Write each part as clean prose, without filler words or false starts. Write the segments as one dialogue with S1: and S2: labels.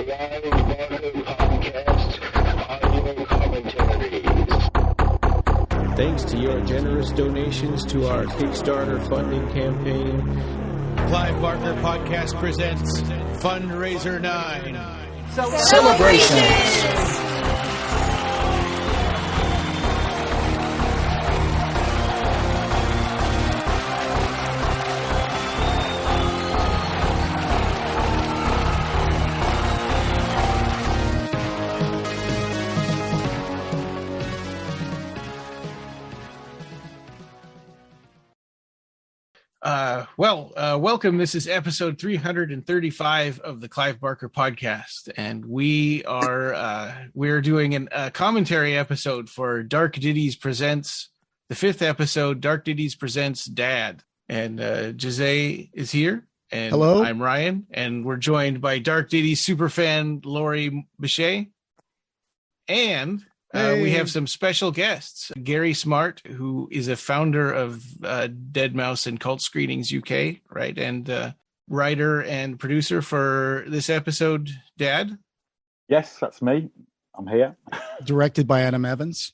S1: Clive Barker Podcast audio commentaries.
S2: Thanks to your generous donations to our Kickstarter funding campaign,
S3: Clive Barker Podcast presents Fundraiser 9.
S2: Celebrations! Welcome. This is episode 335 of the Clive Barker Podcast, and we're doing a commentary episode for Dark Ditties Presents, the fifth episode, Dark Ditties Presents Dad. And Jose is here, and
S4: hello.
S2: I'm Ryan, and we're joined by Dark Ditties superfan Lori Biche, and we have some special guests. Gary Smart, who is a founder of Deadmouse and Cult Screenings UK, right? And writer and producer for this episode, Dad.
S5: Yes, that's me. I'm here.
S4: Directed by Adam Evans.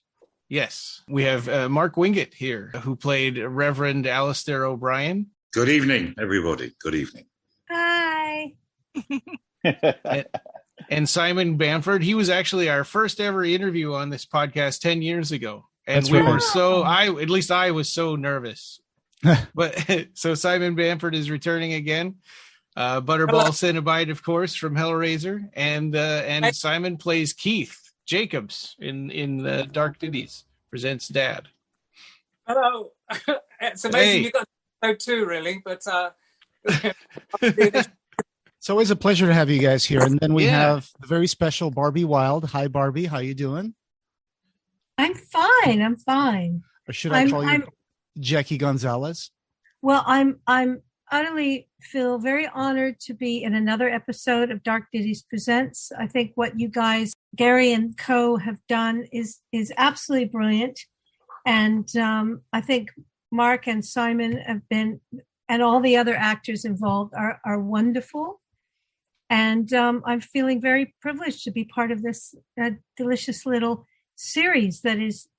S2: Yes. We have Mark Wingett here, who played Reverend Alastair O'Brian.
S6: Good evening, everybody. Good evening.
S7: Hi.
S2: And Simon Bamford. He was actually our first ever interview on this podcast 10 years ago. And we were I was so nervous. But so Simon Bamford is returning again. Butterball Cenobite, of course, from Hellraiser. And Simon plays Keith Jacobs in Dark Ditties Presents Dad.
S8: Hello. It's amazing you got so too, really, but
S4: it's always a pleasure to have you guys here. And then we have the very special Barbie Wilde. Hi, Barbie. How you doing?
S7: I'm fine.
S4: Or should I call you Jackie Gonzales?
S7: Well, I'm utterly feel very honored to be in another episode of Dark Ditties Presents. I think what you guys, Gary and co, have done is absolutely brilliant. And I think Mark and Simon have been, and all the other actors involved are wonderful. And I'm feeling very privileged to be part of this delicious little series that is,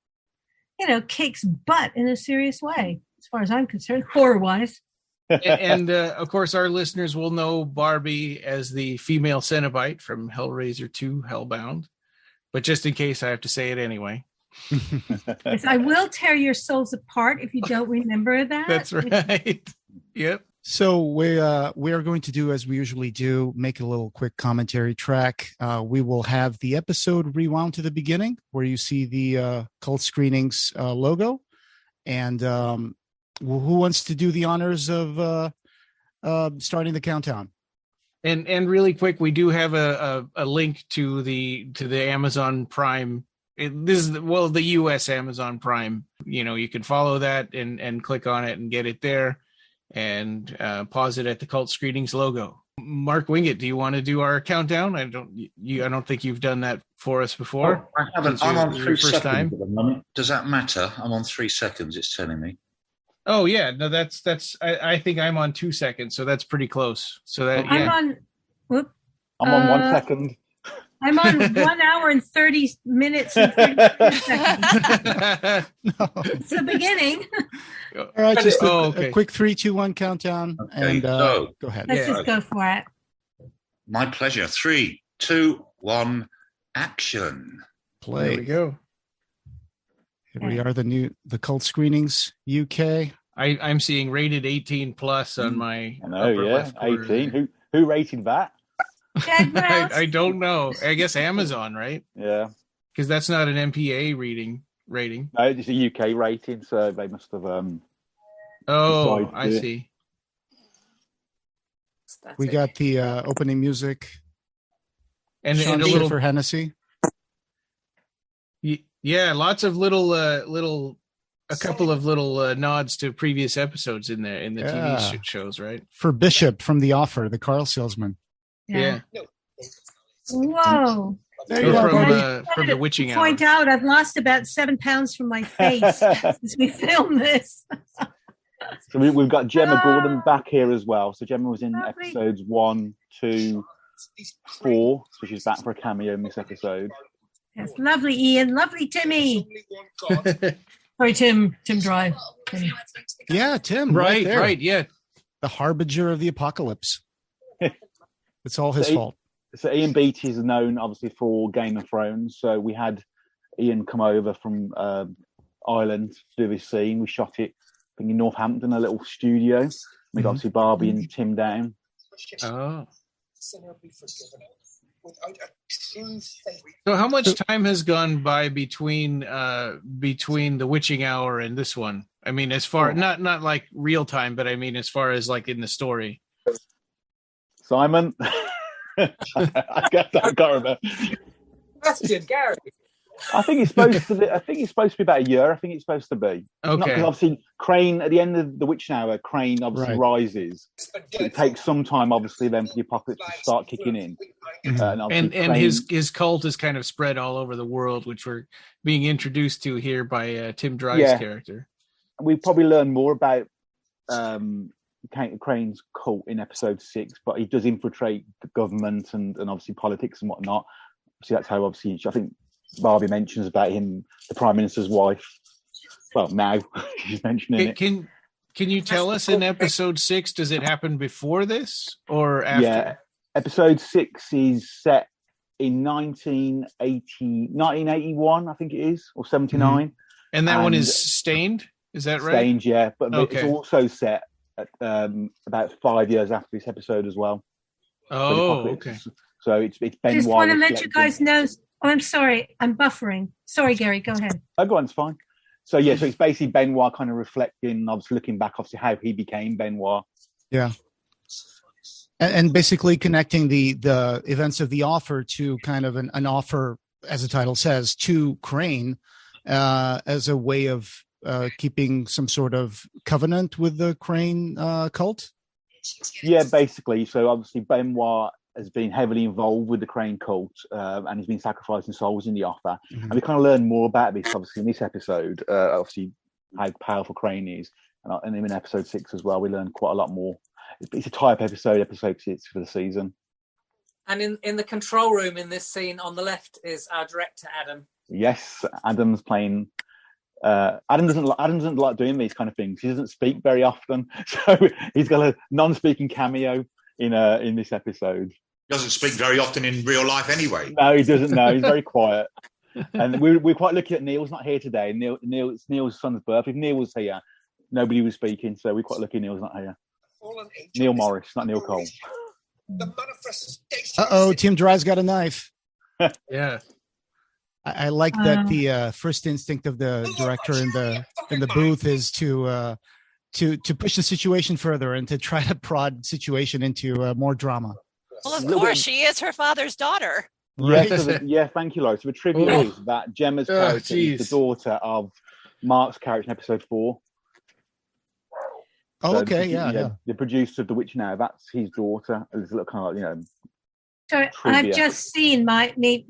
S7: kicks butt in a serious way, as far as I'm concerned, horror-wise.
S2: And of course, our listeners will know Barbie as the female Cenobite from Hellraiser 2, Hellbound. But just in case, I have to say it anyway.
S7: Yes, I will tear your souls apart if you don't remember that.
S2: That's right. Yep.
S4: So we are going to do as we usually do, make a little quick commentary track. We will have the episode rewound to the beginning where you see the Cult Screenings logo. And who wants to do the honors of starting the countdown?
S2: And really quick, we do have a link to the Amazon Prime. This is the US Amazon Prime. You can follow that and click on it and get it there. And pause it at the Cult Screenings logo. Mark Wingett, do you want to do our countdown? I don't think you've done that for us before.
S6: Oh, I haven't. I'm on 3 seconds at the moment. Does that matter? I'm on 3 seconds. It's telling me.
S2: Oh yeah, no, that's. I think I'm on 2 seconds, so that's pretty close. So that
S5: I'm on 1 second.
S7: I'm on 1 hour and 30 minutes and 30 seconds.
S4: No.
S7: It's the beginning.
S4: All right, just a quick 3, 2, 1 countdown.
S6: Okay,
S4: and
S6: go
S4: ahead.
S7: Let's just go for it.
S6: My pleasure. 3, 2, 1, action.
S4: Play.
S2: There we go.
S4: Here we are, the Cult Screenings UK.
S2: I'm seeing rated 18 plus on my.
S5: I know, left 18. Who rated that?
S2: I don't know. I guess Amazon, right?
S5: Yeah.
S2: Because that's not an MPA rating.
S5: No, it's a UK rating, so they must have.
S2: Oh, I see.
S4: We got the opening music,
S2: and a
S4: little for Hennessy.
S2: Yeah, lots of a couple of little nods to previous episodes in the TV shows, right?
S4: For Bishop from The Offer, the car salesman.
S2: Yeah.
S7: Whoa.
S2: From the witching hour.
S7: Point out, I've lost about 7 pounds from my face since we filmed this.
S5: So we've got Gemma Gordon back here as well. So Gemma was in episodes 1, 2, 4, so she's back for a cameo in this episode.
S7: Yes, lovely Ian, lovely Timmy. Sorry, Tim Dry.
S4: Yeah, Tim.
S2: Right, yeah.
S4: The harbinger of the apocalypse. It's all his fault.
S5: So Ian Beattie is known, obviously, for Game of Thrones. So we had Ian come over from Ireland to do this scene. We shot it, I think, in Northampton, a little studio. We got obviously Barbie and Tim down.
S2: Oh. So how much time has gone by between the witching hour and this one? I mean, as far not like real time, but I mean as far as like in the story.
S5: Simon, I can't remember.
S8: Question, Gary.
S5: I think it's supposed to be. I think it's supposed to be about a year. I think it's supposed to be.
S2: Okay.
S5: Because obviously, Crane at the end of the witching hour, Crane obviously rises. So it takes some time, obviously, then for the apocalypse to start kicking in.
S2: And
S5: Crane,
S2: his cult is kind of spread all over the world, which we're being introduced to here by Tim Dry's character.
S5: We probably learn more about Crane's cult in episode 6, but he does infiltrate the government and obviously politics and whatnot. So that's how obviously I think Barbie mentions about him, the Prime Minister's wife. Well, now she's mentioning it.
S2: Can you tell us in episode 6, does it happen before this or after?
S5: Yeah, episode 6 is set in 1981, I think it is, or 79.
S2: And that one is Stained? Is that right?
S5: Stained, yeah. But it's also set at about 5 years after this episode as well.
S2: Oh, okay.
S5: So it's Benoit.
S7: I just want to let you guys know. Oh, I'm sorry. I'm buffering. Sorry, Gary. Go ahead.
S5: Oh, go on. It's fine. So, yeah, so it's basically Benoit kind of reflecting, obviously looking back, obviously, how he became Benoit.
S4: Yeah. And basically connecting the events of the offer to kind of an offer, as the title says, to Crane as a way of keeping some sort of covenant with the Crane cult?
S5: Yeah, basically. So, obviously, Benoit has been heavily involved with the Crane cult, and he's been sacrificing souls in the offer. And we kind of learn more about this, obviously, in this episode, obviously, how powerful Crane is. And in episode 6 as well, we learn quite a lot more. It's a type episode 6 for the season.
S8: And in the control room in this scene on the left is our director, Adam.
S5: Yes, Adam's playing... Adam doesn't like doing these kind of things. He doesn't speak very often. So he's got a non-speaking cameo in this episode.
S6: He doesn't speak very often in real life anyway.
S5: No, he doesn't. No, he's very quiet. And we're quite lucky that Neil's not here today. It's Neil's son's birth. If Neil was here, nobody was speaking. So we're quite lucky Neil's not here. Neil Morris, not Neil Cole.
S4: Tim Dry's got a knife.
S2: Yeah.
S4: I like that the first instinct of the director in the booth is to push the situation further and to try to prod situation into more drama.
S9: Well, of course, she is her father's daughter.
S5: Right. Yeah, thank you, Lori. So the trivia is that Gemma's character is the daughter of Mark's character in episode 4.
S4: Oh, so okay, yeah.
S5: The producer of The Witch Now, that's his daughter. It's a little kind of like,
S7: So I've just seen my knee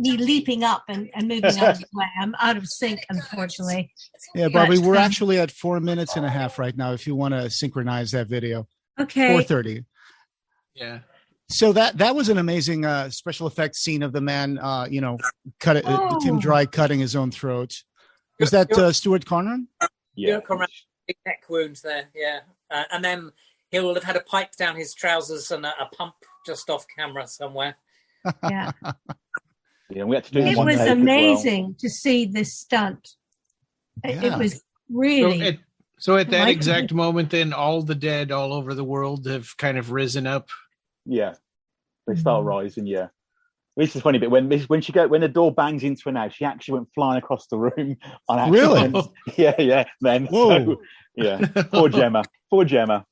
S7: leaping up and moving out of the way. I'm out of sync, unfortunately.
S4: Yeah, Barbie, we're actually at 4 minutes and a half right now. If you want to synchronize that video,
S7: okay,
S4: 4:30.
S2: Yeah.
S4: So that was an amazing special effects scene of the man, Tim Dry cutting his own throat. Was that Stuart Conran?
S5: Yeah,
S8: big neck wound there. Yeah, and then he'll have had a pipe down his trousers and a pump just off camera somewhere.
S7: Yeah.
S5: Yeah, we had to do
S7: it was amazing to see this stunt.
S4: Yeah.
S7: It was really.
S2: So at that exact moment, then all the dead all over the world have kind of risen up.
S5: Yeah, they start rising. Yeah, this is funny. But when the door bangs into her now, she actually went flying across the room on accident.
S4: Really?
S5: Yeah. Then,
S4: whoa.
S5: So, poor Gemma.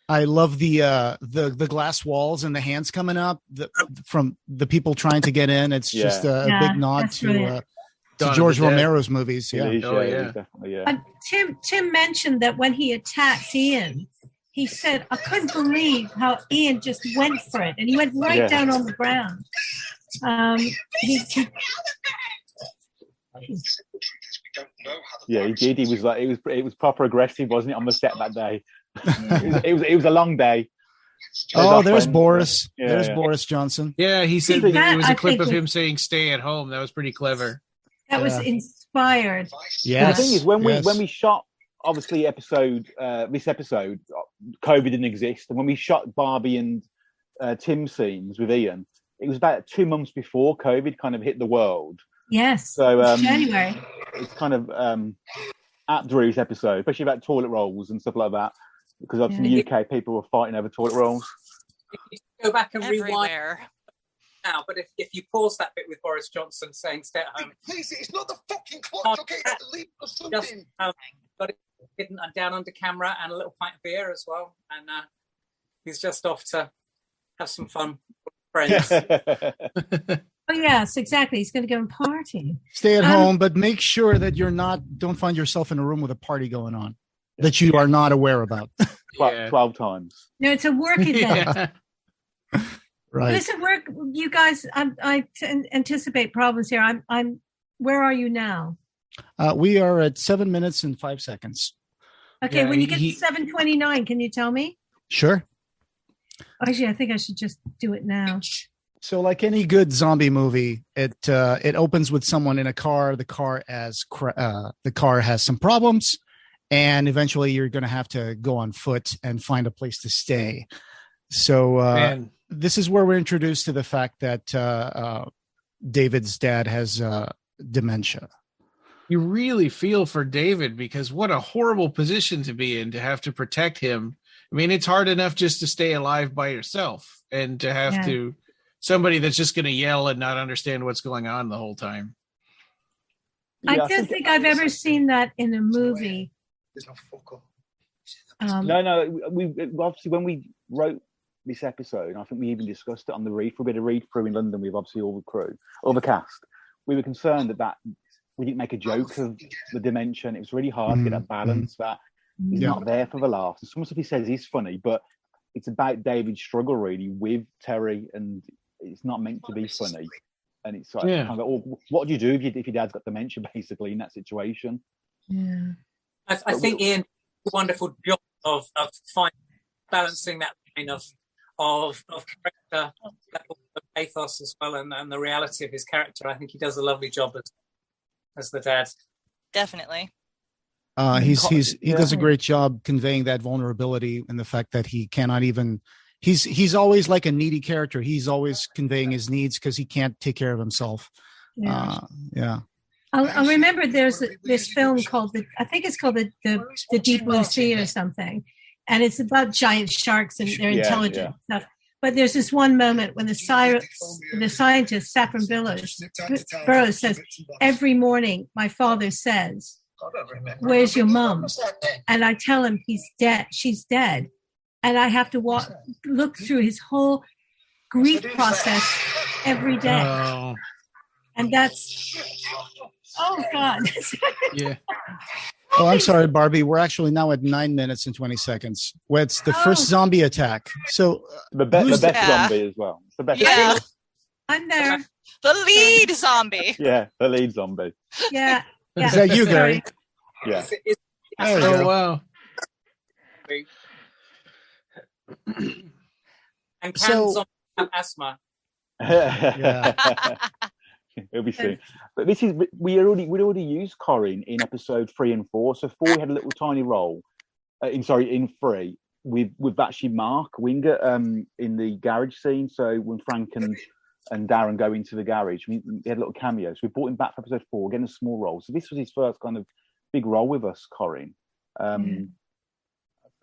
S4: I love the glass walls and the hands coming up from the people trying to get in. It's just a big nod to George Romero's movies. Yeah.
S5: Definitely, yeah.
S7: Tim mentioned that when he attacked Ian, he said, "I couldn't believe how Ian just went for it, and he went right down on the ground."
S5: He did. He was proper aggressive, wasn't it, on the set that day? It was a long day.
S4: Oh, there's Boris. There's Boris Johnson.
S2: Yeah, he said it was a clip of him saying "Stay at home." That was pretty clever.
S7: That was inspired.
S4: Yeah.
S5: The thing is, when we shot obviously this episode, COVID didn't exist, and when we shot Barbie and Tim scenes with Ian, it was about 2 months before COVID kind of hit the world.
S7: Yes.
S5: So
S7: January.
S5: It's kind of at Drew's episode, especially about toilet rolls and stuff like that, because obviously in the UK people were fighting over toilet rolls.
S8: You can go back and rewind
S9: Everywhere.
S8: now, but if you pause that bit with Boris Johnson saying "stay at home,"
S1: Please, it's not the fucking clock. Okay, leave or
S8: just
S1: something.
S8: got it hidden and down under camera, and a little pint of beer as well, and he's just off to have some fun with friends.
S7: Oh yes, exactly. He's going to go and party.
S4: Stay at home, but make sure that don't find yourself in a room with a party going on that you are not aware about.
S5: 12 times.
S7: No, it's a work event.
S4: Right.
S7: Listen, you guys. I anticipate problems here. I'm. Where are you now?
S4: We are at 7 minutes and 5 seconds.
S7: Okay, when you get to 7:29, can you tell me?
S4: Sure.
S7: Actually, I think I should just do it now.
S4: So, like any good zombie movie, it opens with someone in a car. The car has some problems, and eventually you're going to have to go on foot and find a place to stay. So this is where we're introduced to the fact that David's dad has dementia.
S2: You really feel for David, because what a horrible position to be in, to have to protect him. I mean, it's hard enough just to stay alive by yourself, and to have to somebody that's just going to yell and not understand what's going on the whole time.
S7: I don't think I've ever seen that in a movie.
S5: No. We obviously, when we wrote this episode, I think we even discussed it on the read through. We had a read through in London with obviously all the crew, all the cast. We were concerned that we didn't make a joke of the dementia. And it was really hard to get that balance that he's not there for the laughs. And some stuff he says is funny, but it's about David's struggle really with Terry, and it's not meant to be funny. And it's like, kind of like, oh, what do you do if your dad's got dementia, basically, in that situation?
S7: Yeah.
S8: I think Ian did a wonderful job of balancing that kind of character level of pathos as well, and the reality of his character. I think he does a lovely job as the dad.
S9: Definitely.
S4: He does a great job conveying that vulnerability and the fact that he cannot even. He's always like a needy character. He's always conveying his needs because he can't take care of himself.
S7: I remember there's this film called I think it's called the Deep Blue Sea or something, and it's about giant sharks and their intelligence and stuff. But there's this one moment when the scientist Saffron Burrows says, "Every morning, my father says, 'Where's your mom?' And I tell him he's dead. She's dead, and I have to look through his whole grief process every day."
S2: Oh.
S7: And that's God.
S2: Yeah.
S4: Oh, I'm sorry, Barbie. We're actually now at 9 minutes and 20 seconds. Where it's the first zombie attack. So
S5: the best zombie as well. It's the best.
S9: Yeah.
S7: I'm there.
S9: The lead zombie.
S5: Yeah, the lead zombie.
S7: Yeah.
S4: Is that you, Gary?
S5: Yeah.
S2: Oh, wow.
S8: And cans on asthma.
S5: It'll be soon. But this is we'd already used Corin in episode 3 and 4. So 4 we had a little tiny role. In 3 with actually Mark Wingett in the garage scene. So when Frank and Darren go into the garage, we had a little cameo. So we brought him back for episode 4, getting a small role. So this was his first kind of big role with us, Corin. He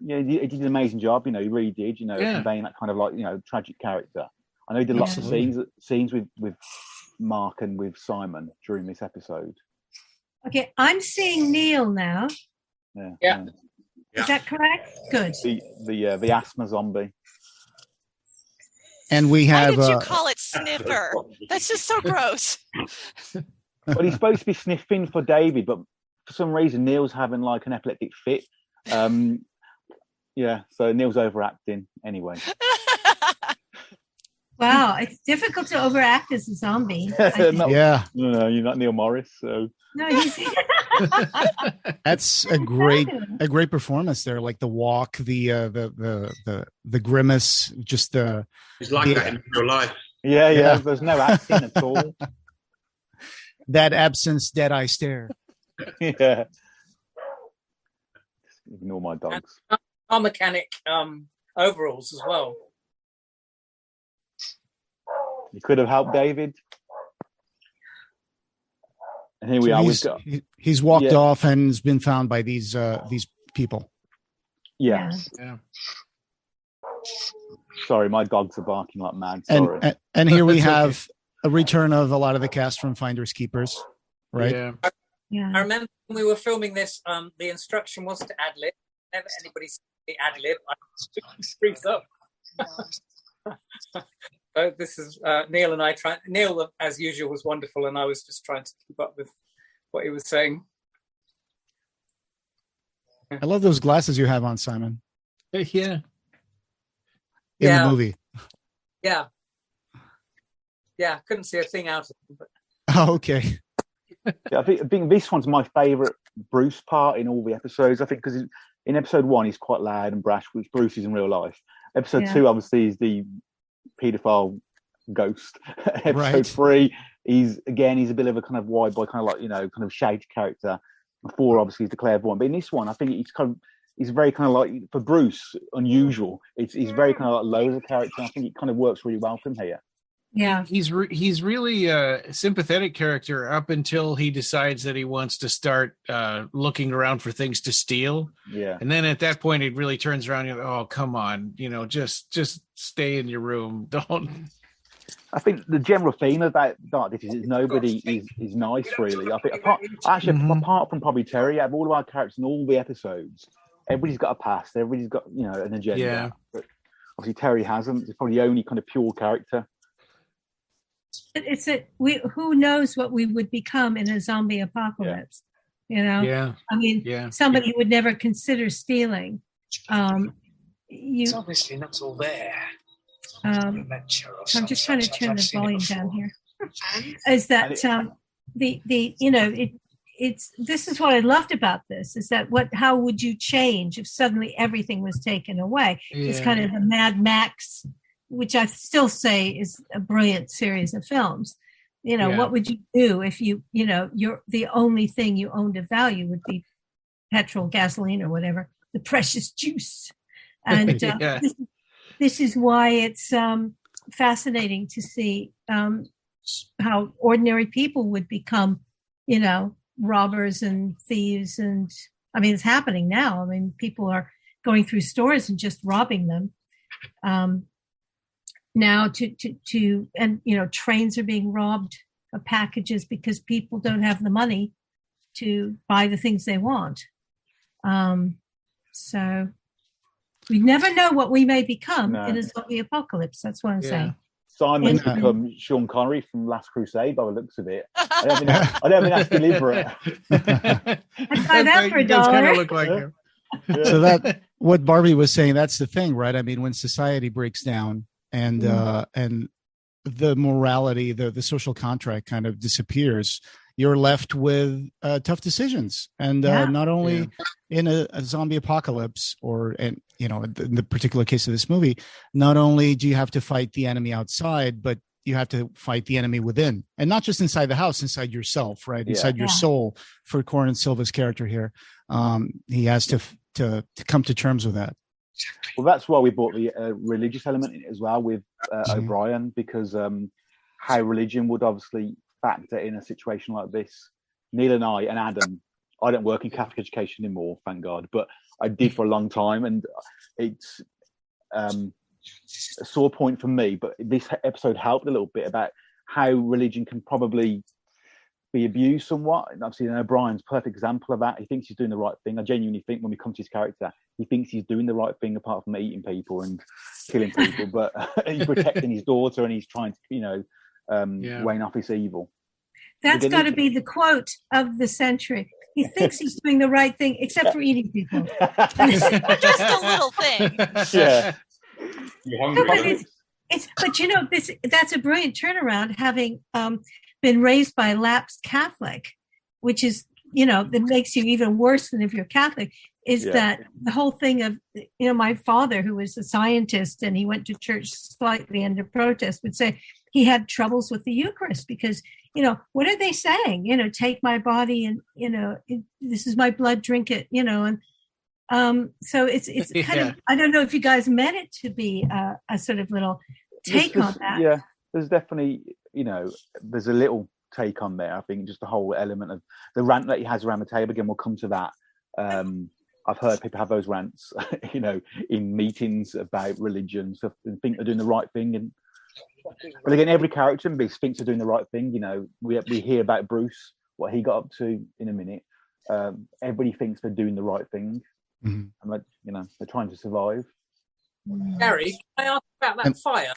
S5: did an amazing job. He really did. Conveying that kind of like tragic character. I know he did lots of scenes with Mark and with Simon during this episode.
S7: Okay, I'm seeing Neil now.
S8: Yeah.
S7: Is that correct? Good.
S5: The asthma zombie.
S4: And we have.
S9: Why did you call it Sniffer? That's just so gross.
S5: Well, he's supposed to be sniffing for David, but for some reason Neil's having like an epileptic fit. So Neil's overacting anyway.
S7: Wow, it's difficult to overact as a zombie.
S5: No, you're not Neil Morris. So
S7: no, he's
S4: That's a great performance there. Like the walk, the grimace, just the.
S6: It's like that in real life.
S5: Yeah. There's no acting at all.
S4: That absence, dead eye stare.
S5: Yeah. Ignore my dogs.
S8: Car mechanic overalls as well.
S5: You could have helped David. And here we are.
S4: He's walked off and has been found by these people.
S5: Yes.
S2: Yeah.
S5: Sorry, my dogs are barking like mad. Sorry.
S4: And here we have a return of a lot of the cast from Finders Keepers, right?
S7: Yeah.
S8: I remember when we were filming this, the instruction was to ad lib. Never anybody said the ad lib. I screws up. So this is Neil and I trying. Neil, as usual, was wonderful, and I was just trying to keep up with what he was saying.
S4: I love those glasses you have on, Simon.
S2: Yeah.
S4: In the movie.
S8: Yeah. Couldn't see a thing out of them. But...
S4: Oh, okay.
S5: Yeah, I think this one's my favourite Bruce part in all the episodes. I think because in episode 1 he's quite loud and brash, which Bruce is in real life. Episode 2 obviously is the paedophile ghost. Episode 3 he's a bit of a kind of wide boy, kind of like kind of shady character. 4 obviously is the clairvoyant, but in this one I think he's very kind of like, for Bruce, unusual. He's very kind of like low as a character. I think it kind of works really well for him here.
S7: Yeah,
S2: he's really a sympathetic character up until he decides that he wants to start looking around for things to steal.
S5: Yeah,
S2: and then at that point, it really turns around. And oh, come on, just stay in your room. Don't.
S5: I think the general theme about Dark Ditties is nobody is nice, really. I think apart from probably Terry, out of all of our characters in all the episodes, everybody's got a past. Everybody's got an agenda.
S2: Yeah.
S5: But obviously Terry hasn't. He's probably the only kind of pure character.
S7: It's who knows what we would become in a zombie apocalypse,
S2: Yeah.
S7: I mean, somebody who would never consider stealing.
S1: It's obviously not all there.
S7: I'm just trying to turn the volume down here. Is that this is what I loved about this, is that how would you change if suddenly everything was taken away?
S2: Yeah.
S7: It's kind of the Mad Max, which I still say is a brilliant series of films. What would you do if you're the only thing you owned of value would be petrol, gasoline, or whatever, the precious juice. And this is why it's fascinating to see how ordinary people would become, robbers and thieves. And I mean, it's happening now. I mean, people are going through stores and just robbing them. Now trains are being robbed of packages because people don't have the money to buy the things they want. So we never know what we may become in a zombie apocalypse. That's what I'm saying.
S5: Simon's become Sean Connery from Last Crusade by the looks of it. I don't mean that's deliberate.
S7: I'd buy that for $1.
S2: Does kind of look like him.
S5: Yeah.
S4: So that what Barbie was saying, that's the thing, right? I mean, when society breaks down and the morality, the social contract kind of disappears, you're left with tough decisions. And not only in a zombie apocalypse in the particular case of this movie, not only do you have to fight the enemy outside, but you have to fight the enemy within, and not just inside the house, inside yourself, right? Inside your soul. For Corin Silva's character here, he has to come to terms with that.
S5: Well, that's why we brought the religious element in as well with O'Brien, because how religion would obviously factor in a situation like this. Neil and I and Adam, I don't work in Catholic education anymore, thank God, but I did for a long time, and it's a sore point for me. But this episode helped a little bit about how religion can probably be abused somewhat. And obviously, O'Brien's a perfect example of that. He thinks he's doing the right thing. I genuinely think when we come to his character, he thinks he's doing the right thing apart from eating people and killing people. But he's protecting his daughter, and he's trying to, wane off his evil.
S7: That's got to be the quote of the century. He thinks he's doing the right thing, except for eating people.
S9: Just a little thing.
S5: Yeah.
S7: You're hungry. That's a brilliant turnaround, having been raised by a lapsed Catholic, which is that makes you even worse than if you're Catholic is that the whole thing of, my father, who was a scientist and he went to church slightly under protest, would say he had troubles with the Eucharist because, what are they saying? Take my body and, this is my blood, drink it, and so it's kind of, I don't know if you guys meant it to be a sort of little take on that.
S5: Yeah, there's definitely, there's a little take on there. I think just the whole element of the rant that he has around the table. Again, we'll come to that. I've heard people have those rants, in meetings about religion, stuff, and think they're doing the right thing. But again, every character in Beast thinks they're doing the right thing. We hear about Bruce, what he got up to in a minute. Everybody thinks they're doing the right thing, and they're trying to survive.
S8: Gary, can I ask about that fire?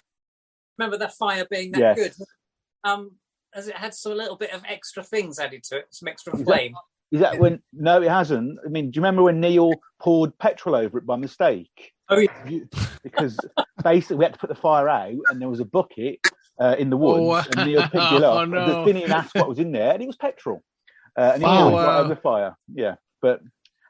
S8: Remember that fire being that good? Has it had some little bit of extra things added to it, some extra flame?
S5: Is that when? No, it hasn't. I mean, do you remember when Neil poured petrol over it by mistake?
S8: Oh, yeah.
S5: Because basically we had to put the fire out, and there was a bucket in the woods, and Neil picked it up.
S2: No.
S5: The thing asked what was in there, and it was petrol. And he poured it right over the fire. Yeah, but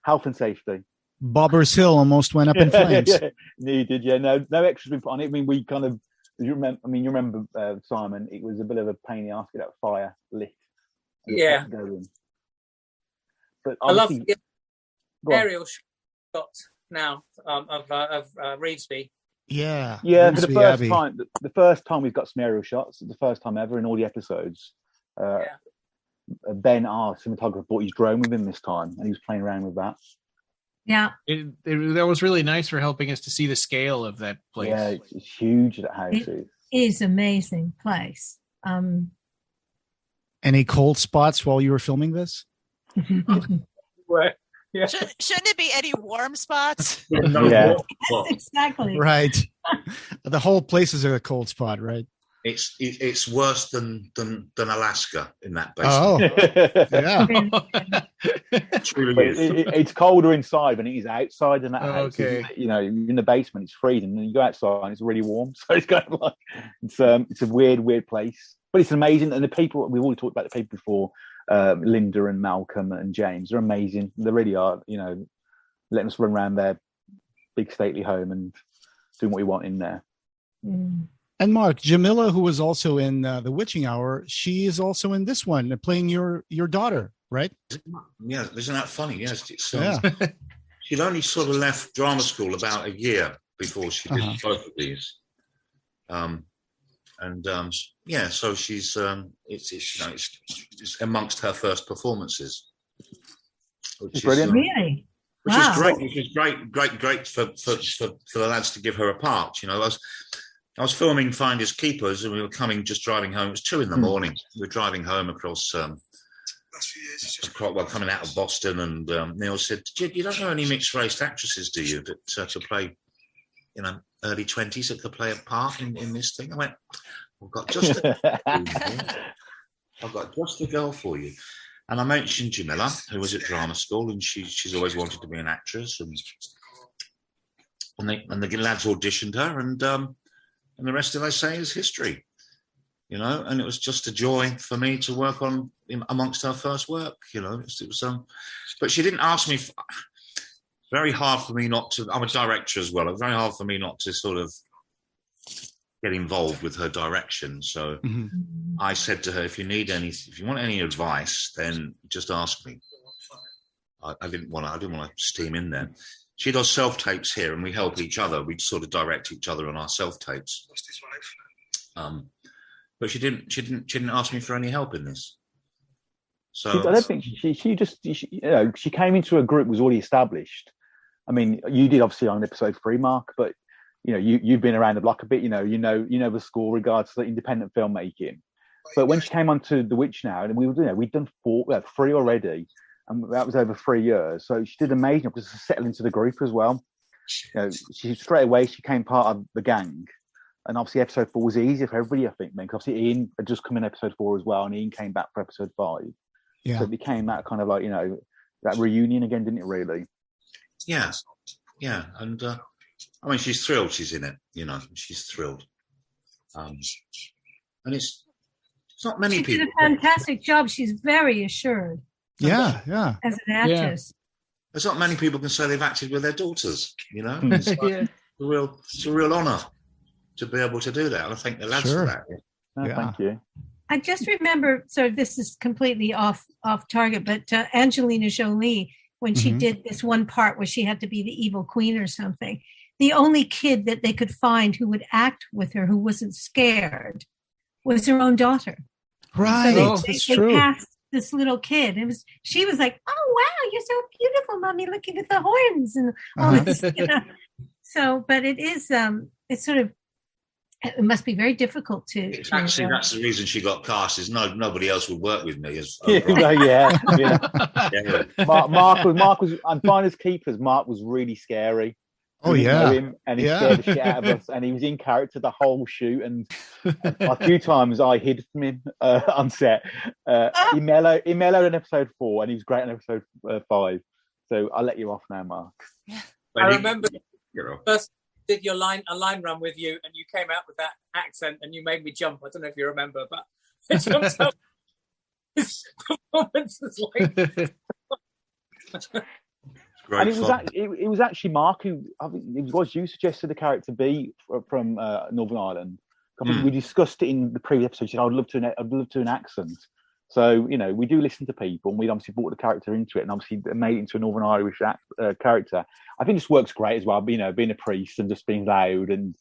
S5: health and safety.
S4: Bobber's Hill almost went up in flames.
S5: He did. Yeah, no extras been put on it. I mean, we kind of. You remember Simon? It was a bit of a pain in the ass to get that fire lit.
S8: Yeah.
S5: But
S8: I love the aerial shot now of Reevesby.
S5: Yeah.
S4: Reevesby
S5: For the first time we've got some aerial shots. The first time ever in all the episodes. Ben, our cinematographer, brought his drone with him this time, and he was playing around with that.
S7: Yeah,
S2: that was really nice for helping us to see the scale of that place.
S5: Yeah, it's huge. That house
S7: is amazing place.
S4: Any cold spots while you were filming this?
S9: Yeah. Shouldn't it be any warm spots?
S7: Yes, exactly.
S4: Right. The whole place is a cold spot, right?
S6: It's worse than Alaska in that basement.
S4: Yeah.
S5: It's colder inside than it is outside in that house.
S2: Okay.
S5: In the basement it's freezing, and you go outside and it's really warm. So it's kind of like it's a weird place, but it's amazing. And the people, we've already talked about the people before, Linda and Malcolm and James, they're amazing. They really are. Letting us run around their big stately home and doing what we want in there.
S4: And Mark, Jamila, who was also in The Witching Hour, she is also in this one, playing your daughter, right?
S6: Yeah, isn't that funny? Yes, she'd only sort of left drama school about a year before she did both of these, so she's it's amongst her first performances,
S5: which is brilliant.
S7: Really?
S6: Which is great. Which is great for the lads to give her a part. I was filming Finders Keepers, and we were driving home. It was 2 a.m. We were driving home across, coming out of Boston, and Neil said, "You don't know any mixed-race actresses, do you, that to play, early 20s that could play a part in this thing?" I went, "I've got just a girl for you." And I mentioned Jamila, who was at drama school, and she's always wanted to be an actress, and the lads auditioned her, and the rest of it, I say, is history, and it was just a joy for me to work on amongst our first work, it was, but she didn't ask me, very hard for me not to, I'm a director as well, it's very hard for me not to sort of get involved with her direction. So I said to her, if you want any advice, then just ask me. I didn't want to steam in there. She does self-tapes here, and we help each other. We sort of direct each other on our self-tapes. But she didn't ask me for any help in this. So
S5: I don't think she came into a group was already established. I mean, you did obviously on episode 3, Mark, but you've been around the block a bit. You know the score regards to independent filmmaking. But when she came onto The Witch now, and we'd done 3 already. And that was over 3 years. So she did amazing just to settle into the group as well. She straight away, she became part of the gang. And obviously episode 4 was easier for everybody, I think, because obviously Ian had just come in episode 4 as well, and Ian came back for episode 5.
S4: Yeah.
S5: So it became that kind of like, that reunion again, didn't it really?
S6: Yeah. Yeah. And I mean, she's thrilled she's in it, she's thrilled. And it's not many people.
S7: She did a fantastic job. She's very assured.
S4: Yeah.
S7: as an actress.
S6: There's not many people can say they've acted with their daughters. It's a real honour to be able to do that. And I thank the lads for that.
S5: Thank you.
S7: I just remember, so this is completely off target, but Angelina Jolie, when she did this one part where she had to be the evil queen or something, the only kid that they could find who would act with her, who wasn't scared, was her own daughter.
S4: Right,
S7: So
S4: that's
S7: they
S4: true.
S7: cast this little kid. She was like, "Oh wow, you're so beautiful, mommy! Looking at the horns and all this." So, but it is, it's sort of. It must be very difficult to.
S6: Actually, that's the reason she got cast. Is nobody else would work with me as.
S5: Yeah. Mark was. I'm fine as keepers. Mark was really scary.
S4: Oh yeah,
S5: him, and he scared the shit out of us. And he was in character the whole shoot. And a few times I hid from him on set. He mellowed in episode 4, and he was great in episode 5. So I'll let you off now, Mark.
S8: I remember first did a line run with you, and you came out with that accent, and you made me jump. I don't know if you remember, but I jumped up. His performance was like.
S5: And it was actually Mark who it was you suggested the character be from Northern Ireland. I think we discussed it in the previous episode. She said, I'd love to an accent. So we do listen to people, and we obviously brought the character into it, and obviously made it into a Northern Irish character. I think this works great as well. Being a priest and just being loud, and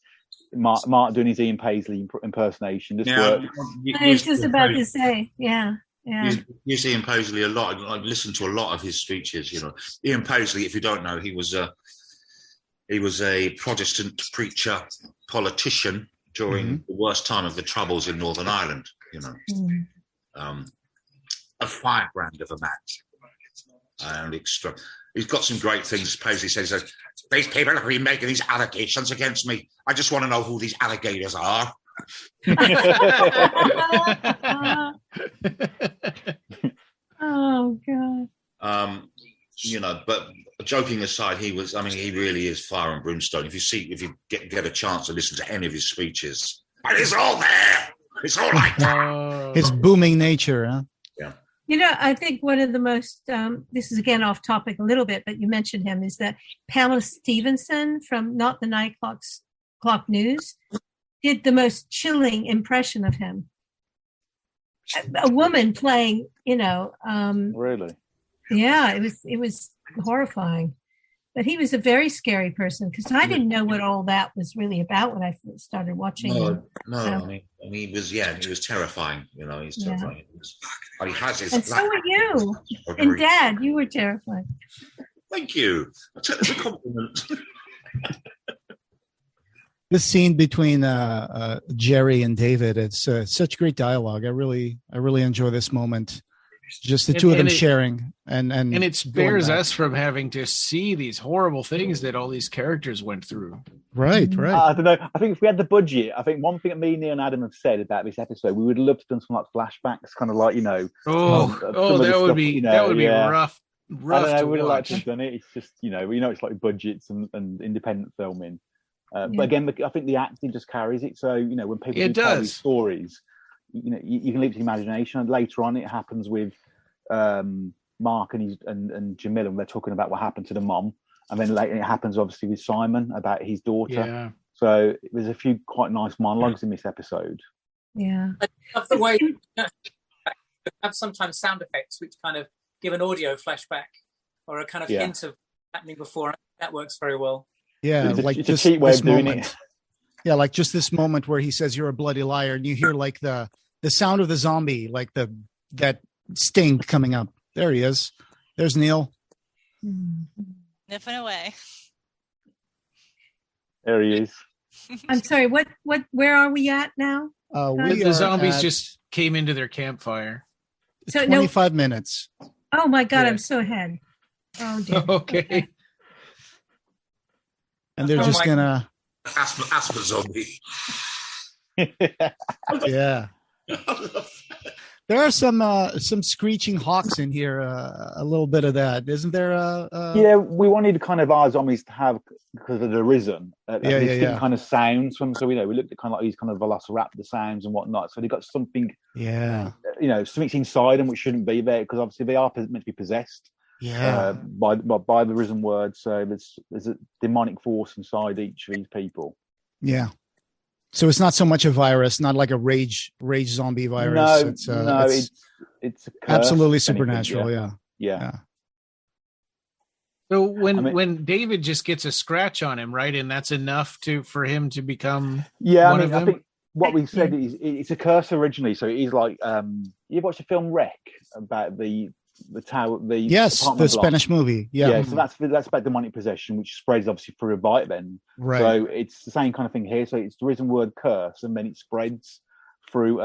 S5: Mark doing his Ian Paisley impersonation just works.
S7: I was just about to say, yeah.
S6: You see Ian Paisley a lot. I've listened to a lot of his speeches. Ian Paisley, if you don't know, he was a Protestant preacher, politician during the worst time of the Troubles in Northern Ireland. A firebrand of a man, and extra. He's got some great things. Paisley says, "These people have been making these allegations against me. I just want to know who these alligators are."
S7: Oh God.
S6: But joking aside, he really is fire and brimstone. If you get a chance to listen to any of his speeches, and it's all there. It's all like that.
S4: His booming nature, huh?
S6: Yeah.
S7: I think one of the most, this is again off topic a little bit, but you mentioned him, is that Pamela Stevenson from Not the 9 O'Clock News did the most chilling impression of him. A woman playing,
S5: Really?
S7: Yeah, it was horrifying. But he was a very scary person, because I didn't know what all that was really about when I started watching him.
S6: He was terrifying. He's terrifying. He has his.
S7: And so were you. And Dad, you were terrifying.
S6: Thank you. I take that as a compliment.
S4: This scene between Jerry and David, it's such great dialogue. I really enjoy this moment. Just the two of them sharing, and
S2: it spares us from having to see these horrible things that all these characters went through.
S4: Right.
S5: I don't know. I think if we had the budget, I think one thing that me, Neil, and Adam have said about this episode, we would love to do some like flashbacks, kind of like
S2: that would be rough.
S5: I don't know. We'd have liked to have done it. It's just it's like budgets and independent filming. But again, I think the acting just carries it. So when people tell these stories. You can leave to the imagination, and later on it happens with Mark and Jamila, and they're talking about what happened to the mom, and then later it happens obviously with Simon about his daughter.
S2: Yeah.
S5: So there's a few quite nice monologues in this episode.
S7: Yeah,
S8: I love the way you have sometimes sound effects which kind of give an audio flashback or a kind of hint of happening before. That works very well.
S4: Yeah,
S5: it's a cheap way of doing it.
S4: Yeah, like just this moment where he says you're a bloody liar, and you hear like the sound of the zombie, like that sting coming up. There he is. There's Neil.
S9: Nipping away.
S5: There he is.
S7: I'm sorry. Where are we at now?
S2: The zombies just came into their campfire.
S4: So 25 minutes.
S7: Oh my God, I'm so ahead. Oh dear.
S2: Okay.
S4: And they're just gonna.
S6: Asthma zombie.
S4: Yeah. There are some screeching hawks in here. A little bit of that, isn't there?
S5: Yeah, we wanted kind of our zombies to have, because of the risen, distinct kind of sounds from. So we looked at kind of like these kind of velociraptor sounds and whatnot. So they got something, something's inside them which shouldn't be there, because obviously they are meant to be possessed. By the risen word. So there's a demonic force inside each of these people. Yeah.
S4: So it's not so much a virus, not like a rage zombie virus.
S5: No, it's a curse,
S4: absolutely supernatural. Yeah.
S2: So when David just gets a scratch on him, right, and that's enough for him to become one of them?
S5: I think what we said is it's a curse originally. So it is like you watched the film Wreck about the tower,
S4: the Spanish movie.
S5: So that's about demonic possession, which spreads obviously through a bite. Then,
S4: right.
S5: So it's the same kind of thing here. So it's the risen word curse, and then it spreads through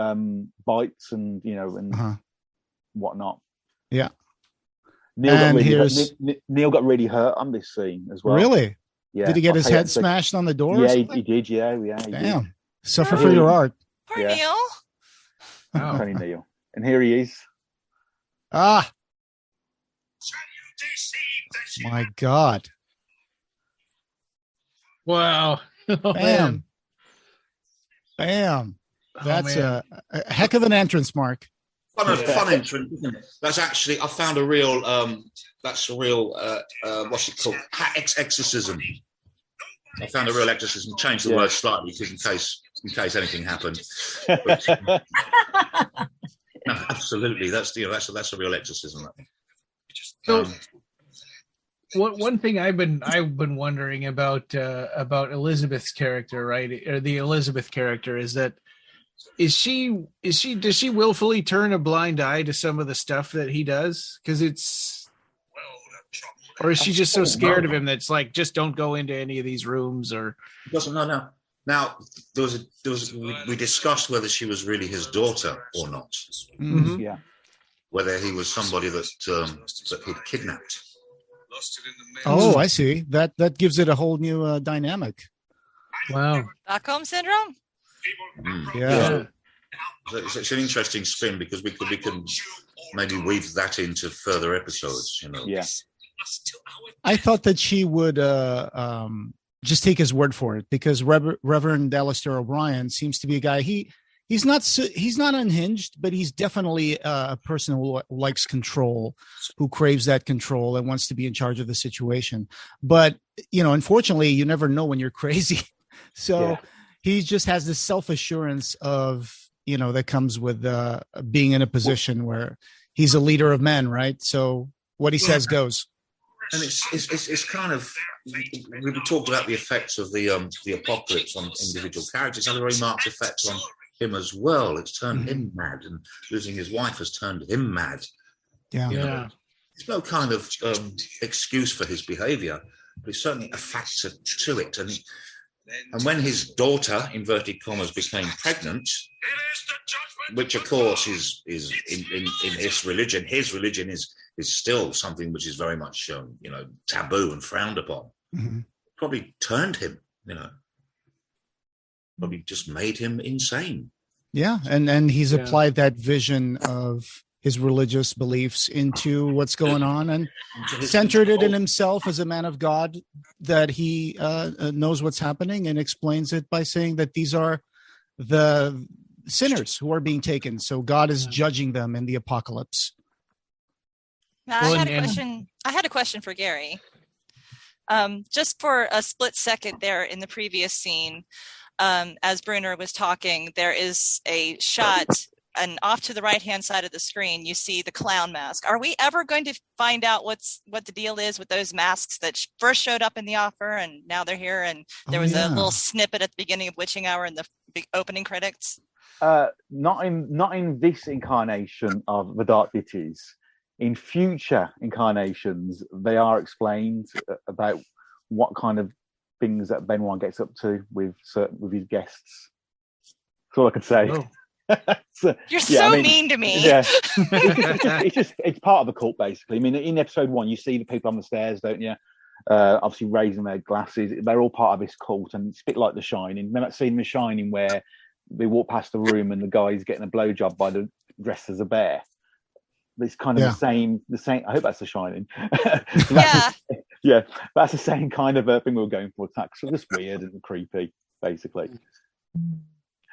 S5: bites and whatnot.
S4: Yeah.
S5: Neil got really hurt on this scene as well.
S4: Really?
S5: Yeah.
S4: Did he get his head smashed on the door?
S5: Yeah, he did. Yeah.
S4: Damn.
S5: Did.
S4: Suffer for your art.
S9: Poor Neil.
S5: Tony Neil, and here he is.
S4: My God.
S2: Wow.
S4: Bam. Bam. That's a heck of an entrance, Mark.
S6: Fun entrance, isn't it? That's actually, I found a real, what's it called? Exorcism. I found a real exorcism. Changed the word slightly because in case anything happened. But, no, absolutely. That's a real exorcism.
S2: So, one thing I've been wondering about Elizabeth's character, right, or the Elizabeth character, is that does she willfully turn a blind eye to some of the stuff that he does? Or is she just so scared of him that it's like, just don't go into any of these rooms? Or
S6: doesn't know. Now we discussed whether she was really his daughter or not.
S4: Mm-hmm.
S5: Yeah.
S6: Whether he was somebody that he'd kidnapped.
S4: Oh, I see. That gives it a whole new dynamic.
S2: Wow.
S9: Stockholm syndrome?
S4: Yeah.
S6: It's an interesting spin, because we can maybe weave that into further episodes.
S5: Yeah.
S4: I thought that she would just take his word for it, because Reverend Alastair O'Brian seems to be a guy. He's not unhinged, but he's definitely a person who likes control, who craves that control and wants to be in charge of the situation. But, unfortunately, you never know when you're crazy. So he just has this self-assurance of, that comes with being in a position where he's a leader of men, right? So what he says goes.
S6: And it's kind of, we talked about the effects of the apocalypse on individual characters. It had a very marked effect on him as well. It's turned him mad, and losing his wife has turned him mad.
S4: Yeah.
S6: There's no kind of excuse for his behavior, but it's certainly a factor to it. And when his daughter, inverted commas, became pregnant, which of course is in his religion is still something which is very much taboo and frowned upon.
S4: Mm-hmm.
S6: Probably turned him, probably just made him insane.
S4: Yeah, and he's applied that vision of his religious beliefs into what's going on, and centered it in himself as a man of God, that he knows what's happening, and explains it by saying that these are the sinners who are being taken. So God is judging them in the apocalypse.
S9: Now, I had a question for Gary. Just for a split second there in the previous scene, as Brunner was talking, there is a shot, and off to the right-hand side of the screen, you see the clown mask. Are we ever going to find out what the deal is with those masks that first showed up in the offer, and now they're here? And there was a little snippet at the beginning of Witching Hour in the opening credits.
S5: Not in this incarnation of the Dark Ditties. In future incarnations, they are explained about what kind of things that Benoit gets up to with his guests. That's all I can say.
S2: Oh.
S9: You're mean to me.
S5: Yeah, it's part of the cult, basically. I mean, in episode 1, you see the people on the stairs, don't you? Obviously raising their glasses. They're all part of this cult, and it's a bit like The Shining. Remember that scene in The Shining where they walk past the room and the guy's getting a blowjob by the dressed as a bear. It's kind of the same. I hope that's The Shining. That's the same kind of thing we were going for. It's just weird and creepy, basically.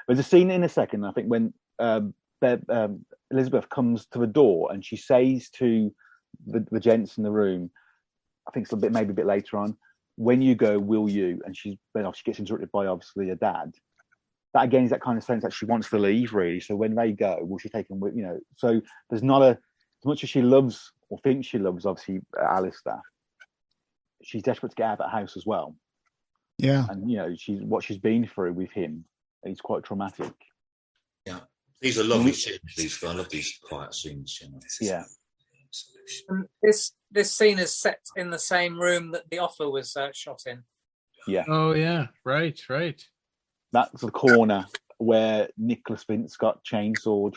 S5: There's a scene in a second, I think, when Elizabeth comes to the door and she says to the gents in the room, I think it's maybe a bit later on, when you go, will you? And she gets interrupted by obviously her dad. That again is that kind of sense that she wants to leave, really. So when they go, will she take them with, so there's not as much as she loves or thinks she loves, obviously, Alastair, she's desperate to get out of that house as well.
S4: Yeah.
S5: And, what she's been through with him is quite traumatic.
S6: Yeah. These are lovely scenes. I love these quiet scenes.
S5: Yeah.
S8: This scene is set in the same room that The Offer was shot in.
S5: Yeah.
S2: Oh, yeah. Right.
S5: That's the corner where Nicholas Vince got chainsawed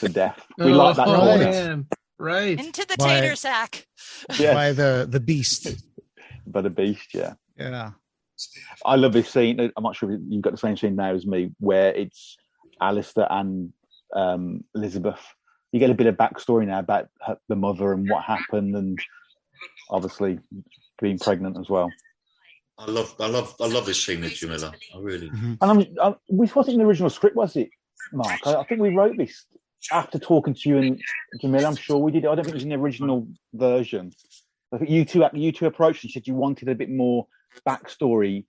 S5: to death. We like that corner.
S2: Man. Right.
S9: Into the tater sack.
S5: Yes.
S4: By the beast.
S5: By the beast, yeah.
S4: Yeah.
S5: I love this scene. I'm not sure if you've got the same scene now as me, where it's Alastair and Elizabeth. You get a bit of backstory now about the mother and what happened, and obviously being pregnant as well.
S6: I love this scene with Jamila. I really.
S5: Mm-hmm. And this wasn't in the original script, was it, Mark? I think we wrote this after talking to you and Jamila. I'm sure we did. I don't think it was in the original version. I think you two approached and said you wanted a bit more backstory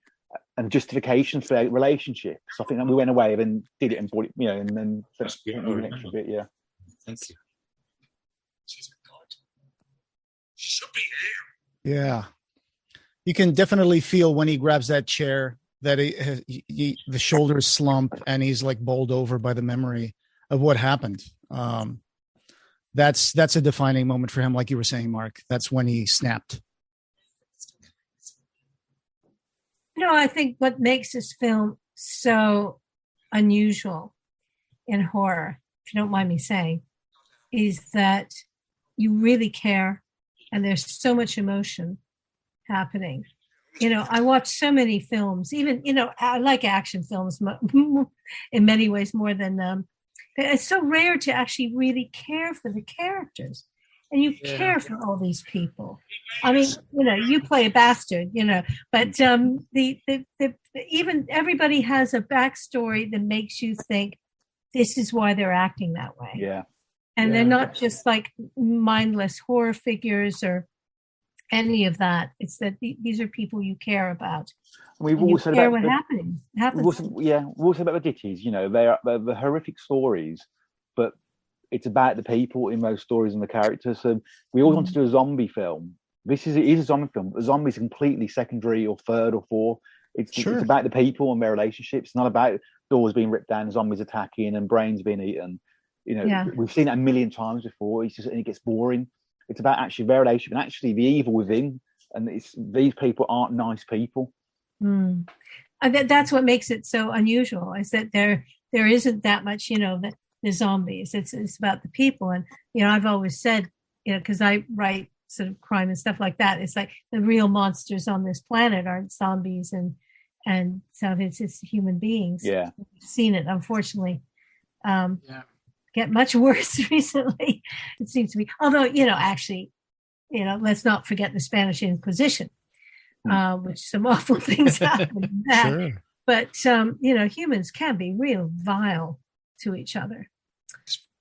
S5: and justification for their relationship. So I think that we went away and did it and brought it, and then an extra bit. Yeah.
S6: Thank you.
S1: She's a god. She should be here.
S4: Yeah. You can definitely feel when he grabs that chair that the shoulders slump and he's like bowled over by the memory of what happened. That's a defining moment for him, like you were saying, Mark. That's when he snapped.
S7: I think what makes this film so unusual in horror, if you don't mind me saying, is that you really care and there's so much emotion happening. I watch so many films, even, I like action films in many ways more than, it's so rare to actually really care for the characters. And you care for all these people. I mean, you play a bastard, but the even everybody has a backstory that makes you think this is why they're acting that way.
S5: Yeah.
S7: And they're not just like mindless horror figures or any of that. It's that these are people you care about.
S5: We've also
S7: care what happens.
S5: We've also about the Ditties. They're the horrific stories, but it's about the people in those stories and the characters. So we always want to do a zombie film. It is a zombie film, but the zombie's completely secondary or third or fourth. It's about the people and their relationships. It's not about doors being ripped down, zombies attacking, and brains being eaten. We've seen that a million times before. And it gets boring. It's about actually their relationship and actually the evil within. And these people aren't nice people.
S7: And that's what makes it so unusual, is that there isn't that much, the zombies. It's about the people. And, I've always said, because I write sort of crime and stuff like that, it's like the real monsters on this planet aren't zombies and so it's human beings.
S5: Yeah.
S7: We've seen it, unfortunately, get much worse recently, it seems to be. Although, actually, let's not forget the Spanish Inquisition, which some awful things happened in that. Sure. But, humans can be real vile to each other.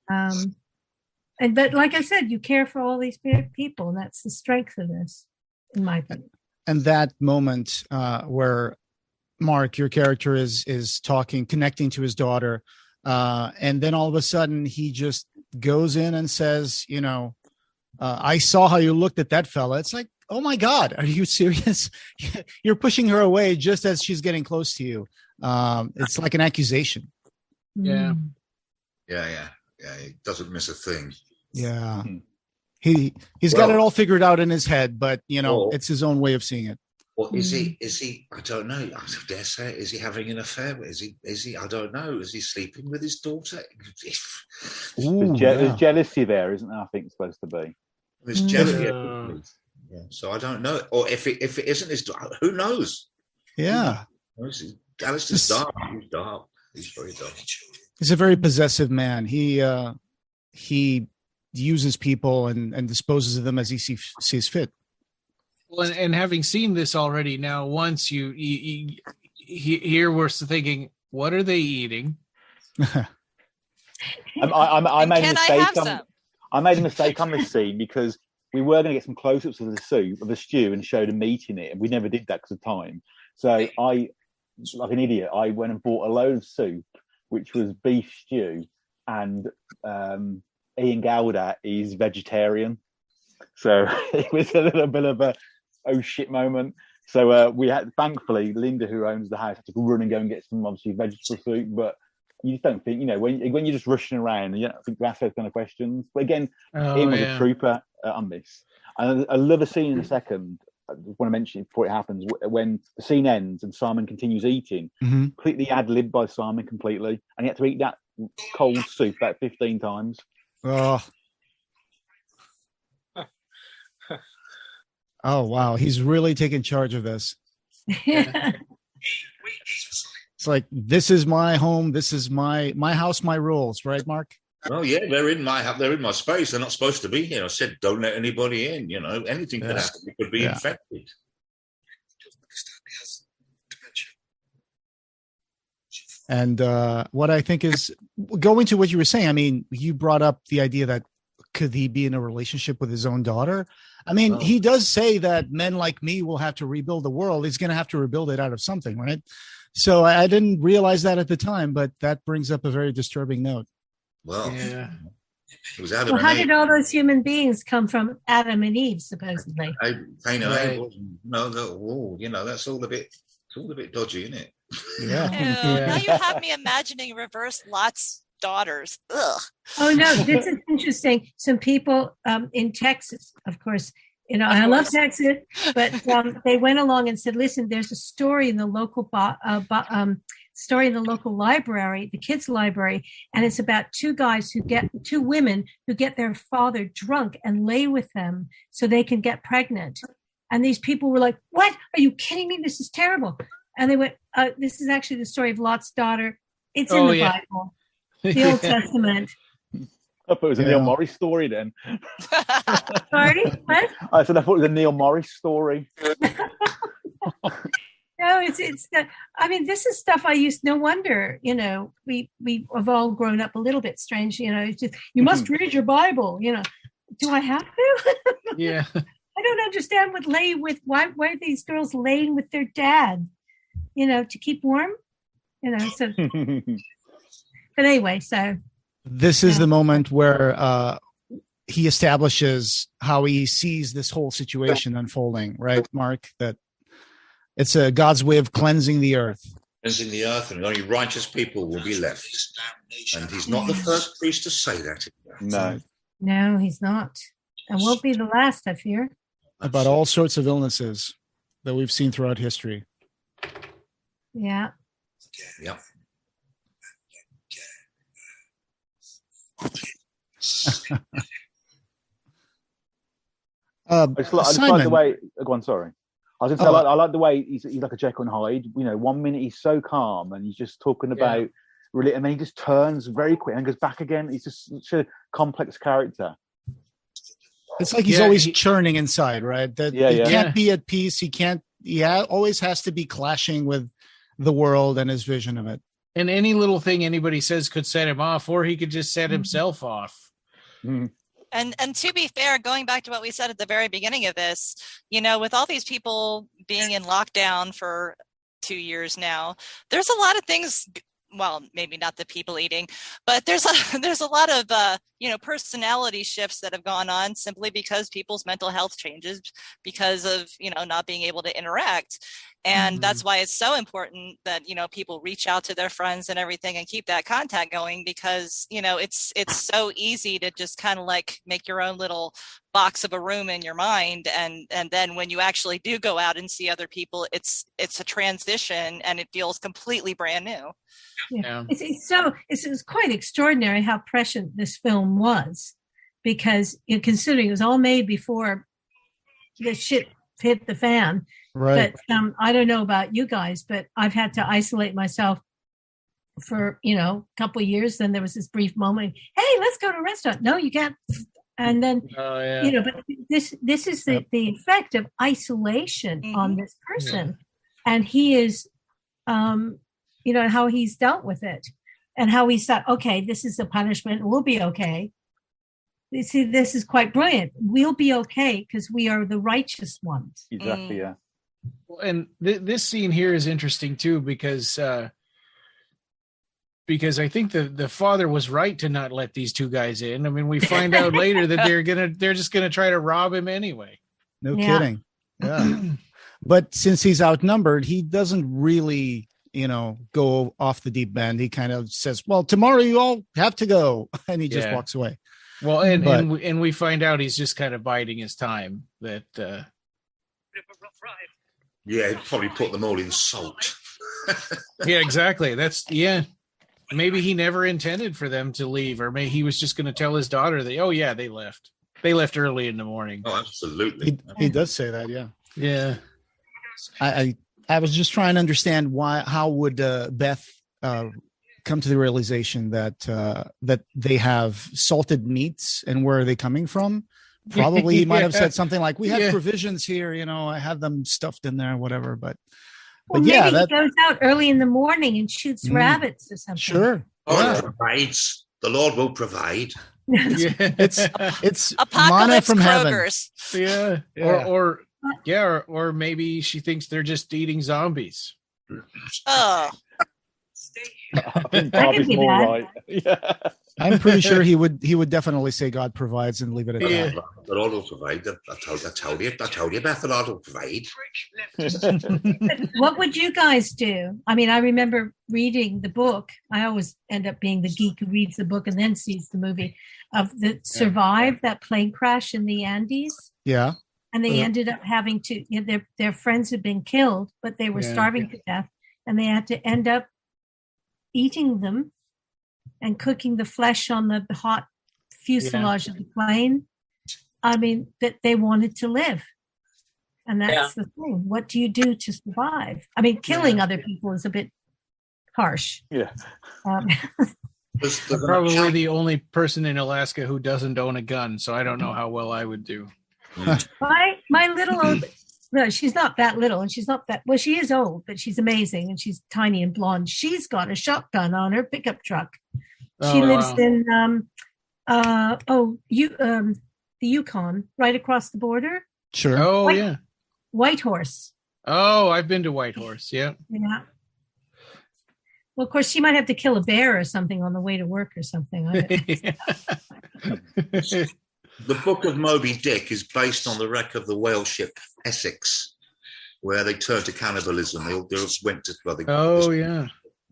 S7: But like I said, you care for all these people, and that's the strength of this, in my opinion.
S4: And that moment where Mark, your character, is talking, connecting to his daughter, and then all of a sudden he just goes in and says, I saw how you looked at that fella. It's like, oh my God, are you serious? You're pushing her away just as she's getting close to you. It's like an accusation.
S2: Yeah.
S6: Yeah. He doesn't miss a thing.
S4: Yeah. He's got it all figured out in his head, but it's his own way of seeing it.
S6: Well, is he? I don't know. I dare say, is he having an affair? Is he? I don't know. Is he sleeping with his daughter?
S5: There's jealousy there, isn't there? I think it's supposed to be.
S6: There's jealousy. Yeah. So I don't know. Or if it isn't his daughter, who knows?
S4: Yeah.
S6: Alistair's dark. He's dark. He's very dark.
S4: He's a very possessive man. He he uses people and disposes of them as he sees fit.
S2: Well, and having seen this already now, once here we're thinking, what are they eating?
S5: I made a mistake. I made a mistake on this scene because we were going to get some close-ups of the soup, of the stew, and show them eating it, and we never did that because of time. So I, like an idiot, I went and bought a load of soup, which was beef stew, and Ian Gowder is vegetarian, so it was a little bit of a oh shit moment. So we had, thankfully, Linda, who owns the house, had to run and go and get some obviously vegetable soup, but you just don't think, when you're just rushing around, you don't think to ask those kind of questions. But again, Ian was a trooper on this. And I love a scene in a second. I just want to mention it before it happens. When the scene ends and Simon continues eating, completely ad-libbed by Simon completely, and he had to eat that cold soup about 15 times.
S4: Oh. Oh wow, he's really taking charge of this. It's like, this is my home, this is my house, my rules, right, Mark?
S6: Oh yeah, they're in my space. They're not supposed to be here. I said, don't let anybody in. Anything could happen. It could be infected.
S4: And what I think is, going to what you were saying, I mean, you brought up the idea that could he be in a relationship with his own daughter? I mean, he does say that men like me will have to rebuild the world. He's going to have to rebuild it out of something, right? So I didn't realize that at the time, but that brings up a very disturbing note.
S6: Well,
S2: yeah.
S6: It was Adam
S7: well,
S6: and
S7: how
S6: Eve.
S7: did all those human beings come from Adam and Eve, supposedly?
S6: Cain and Abel. No, that's all a bit dodgy, isn't it?
S4: Yeah.
S9: Now you have me imagining reverse Lot's daughters. Ugh.
S7: Oh no, this is interesting. Some people in Texas, of course, I love Texas, but they went along and said, "Listen, there's a story in the local library, the kids' library, and it's about two women who get their father drunk and lay with them so they can get pregnant." And these people were like, "What? Are you kidding me? This is terrible." And they went, "This is actually the story of Lot's daughter. It's in the Bible, the Old Testament."
S5: I thought it was a Neil Morris story then.
S7: Sorry? What?
S5: I said I thought it was a Neil Morris story.
S7: No, it's I mean, this is stuff I used. No wonder, we have all grown up a little bit strange. It's just, you must read your Bible. Do I have to?
S2: Yeah.
S7: I don't understand why are these girls laying with their dad? To keep warm. So. But anyway, so.
S4: This is the moment where he establishes how he sees this whole situation unfolding, right, Mark? That it's God's way of cleansing the earth.
S6: Cleansing the earth, and only righteous people will be left. And he's not the first priest to say that.
S7: No, he's not. And won't be the last, I fear.
S4: About all sorts of illnesses that we've seen throughout history.
S7: Yeah.
S6: Yeah.
S5: I just like the way. Go on, sorry. I was going to say, I like the way he's like a Jekyll and Hyde. 1 minute he's so calm and he's just talking about really, and then he just turns very quick and goes back again. He's just such a complex character.
S4: It's like he's always churning inside, right? That he can't be at peace. He always has to be clashing with the world and his vision of it.
S2: And any little thing anybody says could set him off, or he could just set himself off.
S9: And to be fair, going back to what we said at the very beginning of this, with all these people being in lockdown for 2 years now, there's a lot of things. Well, maybe not the people eating, but there's a lot of personality shifts that have gone on simply because people's mental health changes because of not being able to interact. And that's why it's so important that, people reach out to their friends and everything and keep that contact going, because, it's so easy to just kind of like make your own little box of a room in your mind. And then when you actually do go out and see other people, it's a transition and it feels completely brand new.
S7: Yeah. It's quite extraordinary how prescient this film was, because considering it was all made before the shit hit the fan.
S4: Right.
S7: But I don't know about you guys, but I've had to isolate myself for a couple of years. Then there was this brief moment. Hey, let's go to a restaurant. No, you can't. And then but this is the effect of isolation on this person, and he is, how he's dealt with it, and how he thought, okay, this is a punishment. We'll be okay. You see, this is quite brilliant. We'll be okay because we are the righteous ones.
S5: Exactly. Yeah.
S2: And this scene here is interesting too, because I think the father was right to not let these two guys in. I mean, we find out later that they're just gonna try to rob him anyway.
S4: No kidding. Yeah. But since he's outnumbered, he doesn't really, go off the deep end. He kind of says, "Well, tomorrow you all have to go," and he just walks away.
S2: Well, and we find out he's just kind of biding his time. That
S6: he'd probably put them all in salt.
S2: Yeah, exactly. Maybe he never intended for them to leave, or maybe he was just going to tell his daughter that, they left. They left early in the morning.
S6: Oh, absolutely.
S4: He does say that, yeah.
S2: Yeah.
S4: I was just trying to understand how would Beth come to the realization that they have salted meats, and where are they coming from? Probably he might have said something like, "We have provisions here, I had them stuffed in there," whatever. But
S7: maybe he goes out early in the morning and shoots rabbits or something.
S4: Sure.
S6: Provides. The Lord will provide.
S4: It's
S9: Apocalypse
S4: from
S9: Kroger's.
S4: Heaven.
S2: Yeah. Or maybe she thinks they're just eating zombies.
S9: Oh.
S5: I think Barbie's more right. Yeah.
S4: I'm pretty sure he would definitely say God provides and leave it at that.
S6: The Lord will provide. I told you, Beth, the Lord will provide.
S7: What would you guys do? I mean, I remember reading the book. I always end up being the geek who reads the book and then sees the movie survived that plane crash in the Andes.
S4: Yeah.
S7: And they ended up having to, their friends had been killed, but they were starving to death, and they had to end up eating them and cooking the flesh on the hot fuselage of the plane. I mean, that they wanted to live. And that's the thing. What do you do to survive? I mean, killing other people is a bit harsh.
S5: Yeah.
S2: I'm probably the only person in Alaska who doesn't own a gun, so I don't know how well I would do.
S7: My little old, no, she's not that little, and she's not that, well, she is old, but she's amazing, and she's tiny and blonde. She's got a shotgun on her pickup truck. She lives in the Yukon, right across the border.
S4: Sure.
S7: Whitehorse.
S2: Oh, I've been to Whitehorse. Yeah.
S7: Yeah. Well, of course, she might have to kill a bear or something on the way to work or something.
S6: The Book of Moby Dick is based on the wreck of the whale ship Essex, where they turned to cannibalism. They went to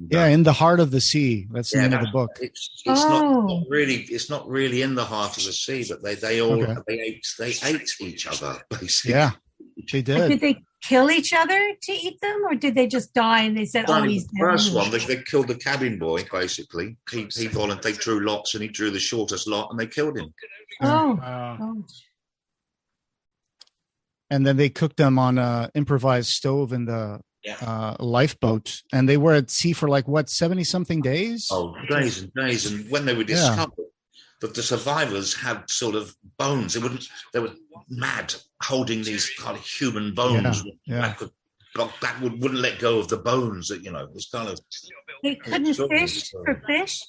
S4: In the Heart of the Sea. That's the name of the book.
S6: It's not really in the heart of the sea, but they ate each other basically.
S4: Yeah, they did.
S7: Did they kill each other to eat them, or did they just die and they said, he's dead?
S6: The first one, they killed the cabin boy, basically. He volunteered, they drew lots, and he drew the shortest lot, and they killed him.
S7: Oh.
S4: And then they cooked them on an improvised stove in the lifeboat, and they were at sea for 70-something days?
S6: Oh, days and days. And when they were discovered, that the survivors had sort of bones. They were mad holding these kind of human bones. That wouldn't let go of the bones. That it was kind of.
S7: They couldn't fish for fish.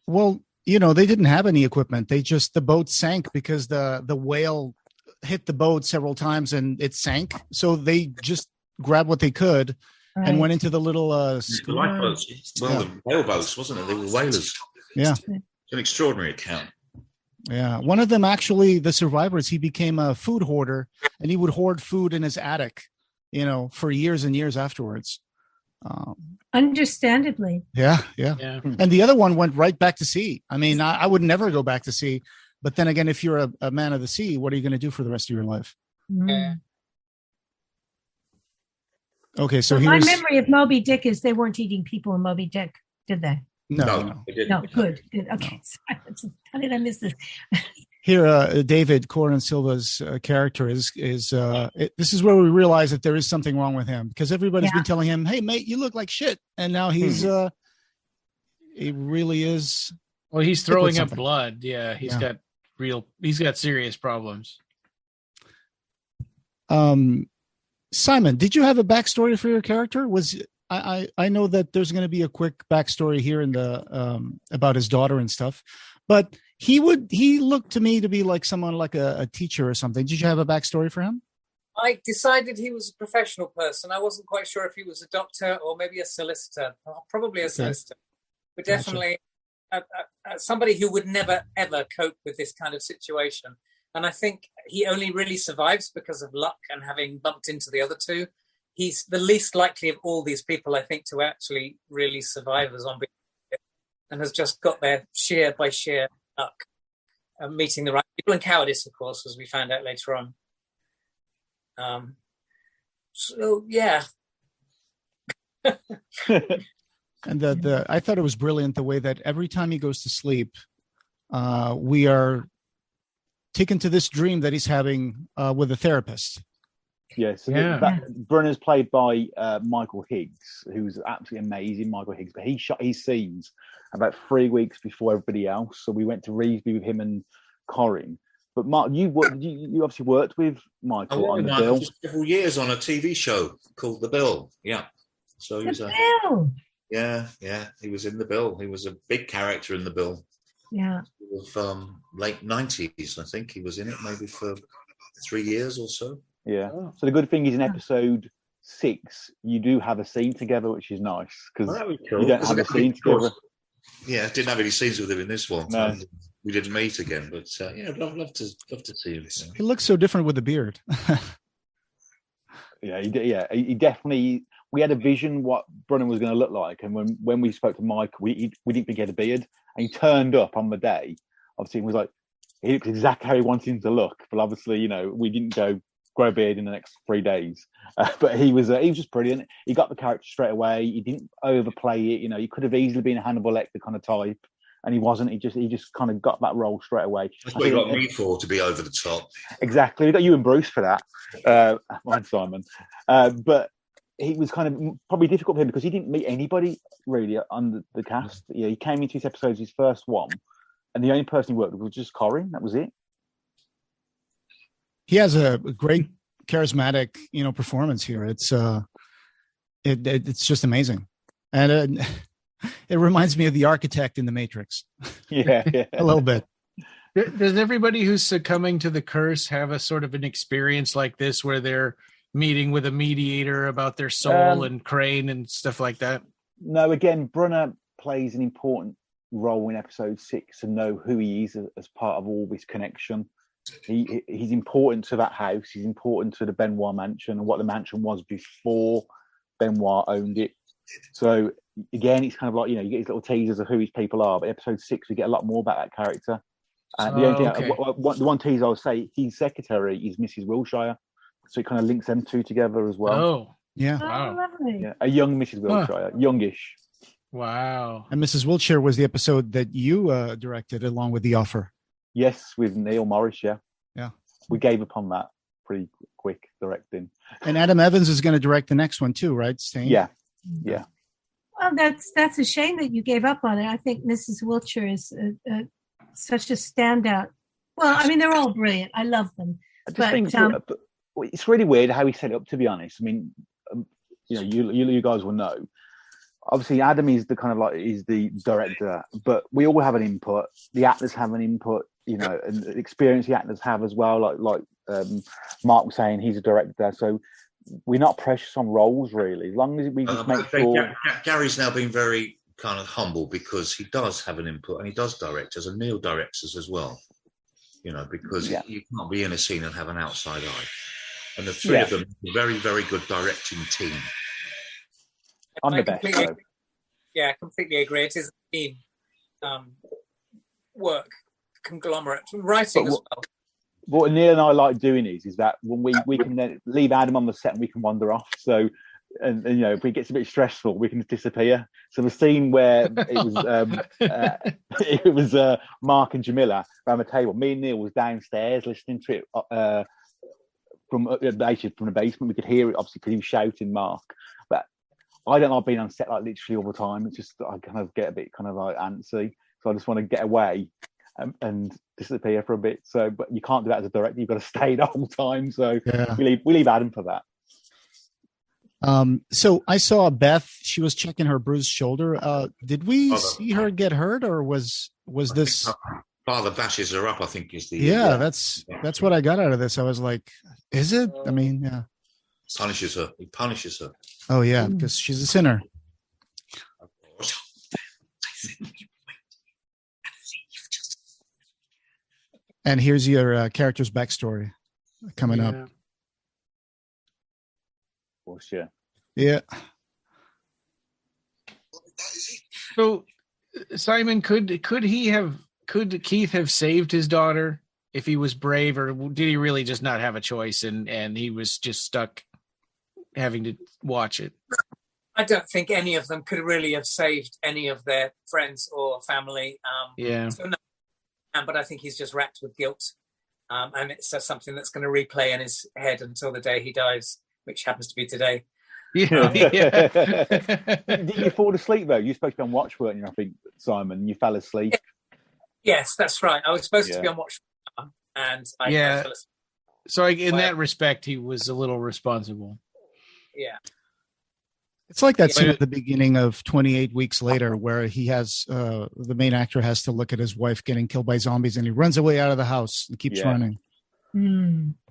S4: Well, they didn't have any equipment. The boat sank because the whale hit the boat several times and it sank. So they just grabbed what they could and went into the little
S6: lifeboats. Well, the whale boats, wasn't it? They were whalers.
S4: Yeah.
S6: An extraordinary account.
S4: Yeah. One of them, actually, the survivors, he became a food hoarder, and he would hoard food in his attic, for years and years afterwards.
S7: Understandably.
S4: Yeah. And the other one went right back to sea. I mean, I would never go back to sea. But then again, if you're a man of the sea, what are you going to do for the rest of your life?
S7: Mm.
S4: Okay, so
S7: my memory of Moby Dick is they weren't eating people in Moby Dick, did they?
S4: No.
S7: No, good. Okay. No. How did I miss this?
S4: Here, David Corin Silva's character is this is where we realize that there is something wrong with him, because everybody's been telling him, "Hey, mate, you look like shit," and now he's he really is.
S2: Well, he's throwing up blood. Yeah, he's got serious problems.
S4: Simon, did you have a backstory for your character? I know that there's going to be a quick backstory here in the about his daughter and stuff, but he looked to me to be like someone like a teacher or something. Did you have a backstory for him?
S8: I decided he was a professional person. I wasn't quite sure if he was a doctor or maybe a solicitor. Probably a solicitor, but definitely somebody who would never ever cope with this kind of situation. And I think he only really survives because of luck and having bumped into the other two. He's the least likely of all these people, I think, to actually really survive a zombie, and has just got there sheer by sheer luck, meeting the right people, and cowardice, of course, as we found out later on. So yeah.
S4: And I thought it was brilliant the way that every time he goes to sleep, we are taken to this dream that he's having with a therapist.
S5: Yes, Brunner's played by Michael Higgs, who's absolutely amazing, Michael Higgs. But he shot his scenes about 3 weeks before everybody else. So we went to Reesby with him and Corin. But Mark, you obviously worked with Michael on The Bill
S6: for several years on a TV show called The Bill. Yeah, so he was
S7: Bill.
S6: Yeah, he was in The Bill. He was a big character in The Bill.
S7: Yeah,
S6: of late 90s, I think he was in it maybe for 3 years or so.
S5: Yeah. So the good thing is in episode 6, you do have a scene together, which is nice, because you don't have a scene together.
S6: Yeah, didn't have any scenes with him in this one.
S5: No.
S6: We didn't meet again, but love to see him.
S4: He looks so different with the beard.
S5: He definitely. We had a vision what Brunner was going to look like, and when we spoke to Mike, we didn't think he had a beard, and he turned up on the day. Obviously, he was like, he looked exactly how he wanted him to look, but obviously, we didn't go grow a beard in the next 3 days. But he was just brilliant. He got the character straight away. He didn't overplay it. He could have easily been a Hannibal Lecter kind of type, and he wasn't. He just kind of got that role straight away.
S6: That's what you got me for, to be over the top.
S5: Exactly. We got you and Bruce for that. Mine, Simon. But he was kind of probably difficult for him because he didn't meet anybody really on the cast. Yeah, he came into his episodes, his first one, and the only person he worked with was just Corin. That was it.
S4: He has a great charismatic, performance here. It's it's just amazing, and it reminds me of the architect in The Matrix.
S5: Yeah.
S4: A little bit.
S2: Does everybody who's succumbing to the curse have a sort of an experience like this where they're meeting with a mediator about their soul and Crane and stuff like that?
S5: No, again, Brunner plays an important role in episode 6 to know who he is as part of all this connection. He's important to that house. He's important to the Benoit mansion and what the mansion was before Benoit owned it. So again, it's kind of like, you get these little teasers of who his people are. But episode 6, we get a lot more about that character. The one teaser I'll say, his secretary is Mrs. Wilshire. So it kind of links them two together as well.
S2: Oh,
S4: yeah.
S7: Wow. Lovely.
S5: Yeah, a young Mrs. Wilshire, youngish.
S2: Wow.
S4: And Mrs. Wilshire was the episode that you directed along with The Offer.
S5: Yes, with Neil Morris, yeah.
S4: Yeah.
S5: We gave up on that pretty quick directing.
S4: And Adam Evans is going to direct the next one too, right, Stain?
S5: Yeah.
S7: Well, that's a shame that you gave up on it. I think Mrs. Wilshire is such a standout. Well, I mean, they're all brilliant. I love them.
S5: I just think it's really weird how he set it up, to be honest. I mean, you guys will know. Obviously, Adam is is the director, but we all have an input. The actors have an input, and the experience the actors have as well. Like Mark was saying, he's a director, so we're not precious on roles really. As long as we just make sure.
S6: Gary's now been very kind of humble because he does have an input and he does directors, and Neil directors as well. Because you can't be in a scene and have an outside eye. And the three of them are a very, very good directing team.
S5: I'm the best.
S8: I completely agree. It is a team work, conglomerate, writing as well.
S5: What Neil and I like doing is that when we can then leave Adam on the set and we can wander off. So and you know, if it gets a bit stressful, we can disappear. So the scene where it was Mark and Jamila around the table. Me and Neil was downstairs listening to it from the basement. We could hear it obviously because he was shouting Mark. But I don't like being on set like literally all the time. It's just I kind of get a bit kind of like antsy, so I just want to get away and disappear for a bit. So, but you can't do that as a director. You've got to stay the whole time. So we leave Adam for that.
S4: So I saw Beth. She was checking her bruised shoulder. Did we see her get hurt, or was this?
S6: Father bashes her up, I think, is the.
S4: Yeah, that's what I got out of this. I was like, is it? I mean, yeah.
S6: Punishes her. He punishes her.
S4: Oh yeah, because she's a sinner. And here's your character's backstory coming up.
S5: For sure.
S4: Yeah.
S2: So, Simon, could Keith have saved his daughter if he was brave, or did he really just not have a choice and he was just stuck having to watch it?
S8: I don't think any of them could really have saved any of their friends or family. So no, but I think he's just racked with guilt, and it's something that's going to replay in his head until the day he dies, which happens to be today.
S5: Did you fall asleep though? You're supposed to be on watch, weren't you? I think, Simon, you fell asleep.
S8: Yes, that's right. I was supposed to be on watch, and I fell asleep.
S2: So in that respect, he was a little responsible.
S8: Yeah.
S4: It's like that scene at the beginning of 28 Weeks Later where he has the main actor has to look at his wife getting killed by zombies and he runs away out of the house and keeps running.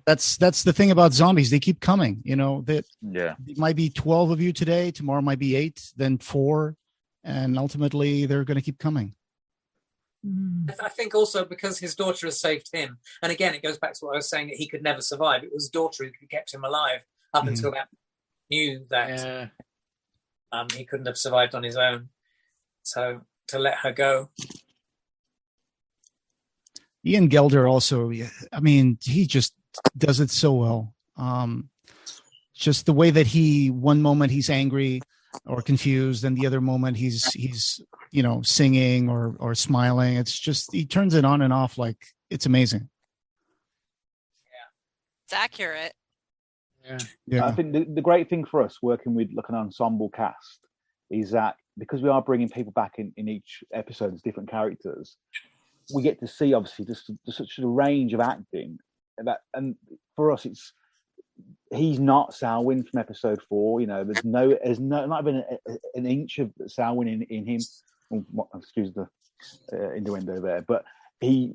S4: That's the thing about zombies. They keep coming, you know, it might be 12 of you today. Tomorrow might be 8, then 4. And ultimately they're going to keep coming.
S8: I think also because his daughter has saved him. And again, it goes back to what I was saying, that he could never survive. It was his daughter who kept him alive up until that knew that he couldn't have survived on his own. So to let her go.
S4: Ian Gelder also, I mean, he just does it so well. Just the way that one moment he's angry or confused, and the other moment he's you know, singing or smiling. It's just, he turns it on and off like it's amazing.
S9: Yeah, it's accurate.
S5: Yeah. I think the great thing for us working with like an ensemble cast is that because we are bringing people back in each episode as different characters, we get to see obviously just such a range of acting and for us he's not Selwyn from episode 4. You know, there's not even an inch of Selwyn in him. Excuse the innuendo there, but he's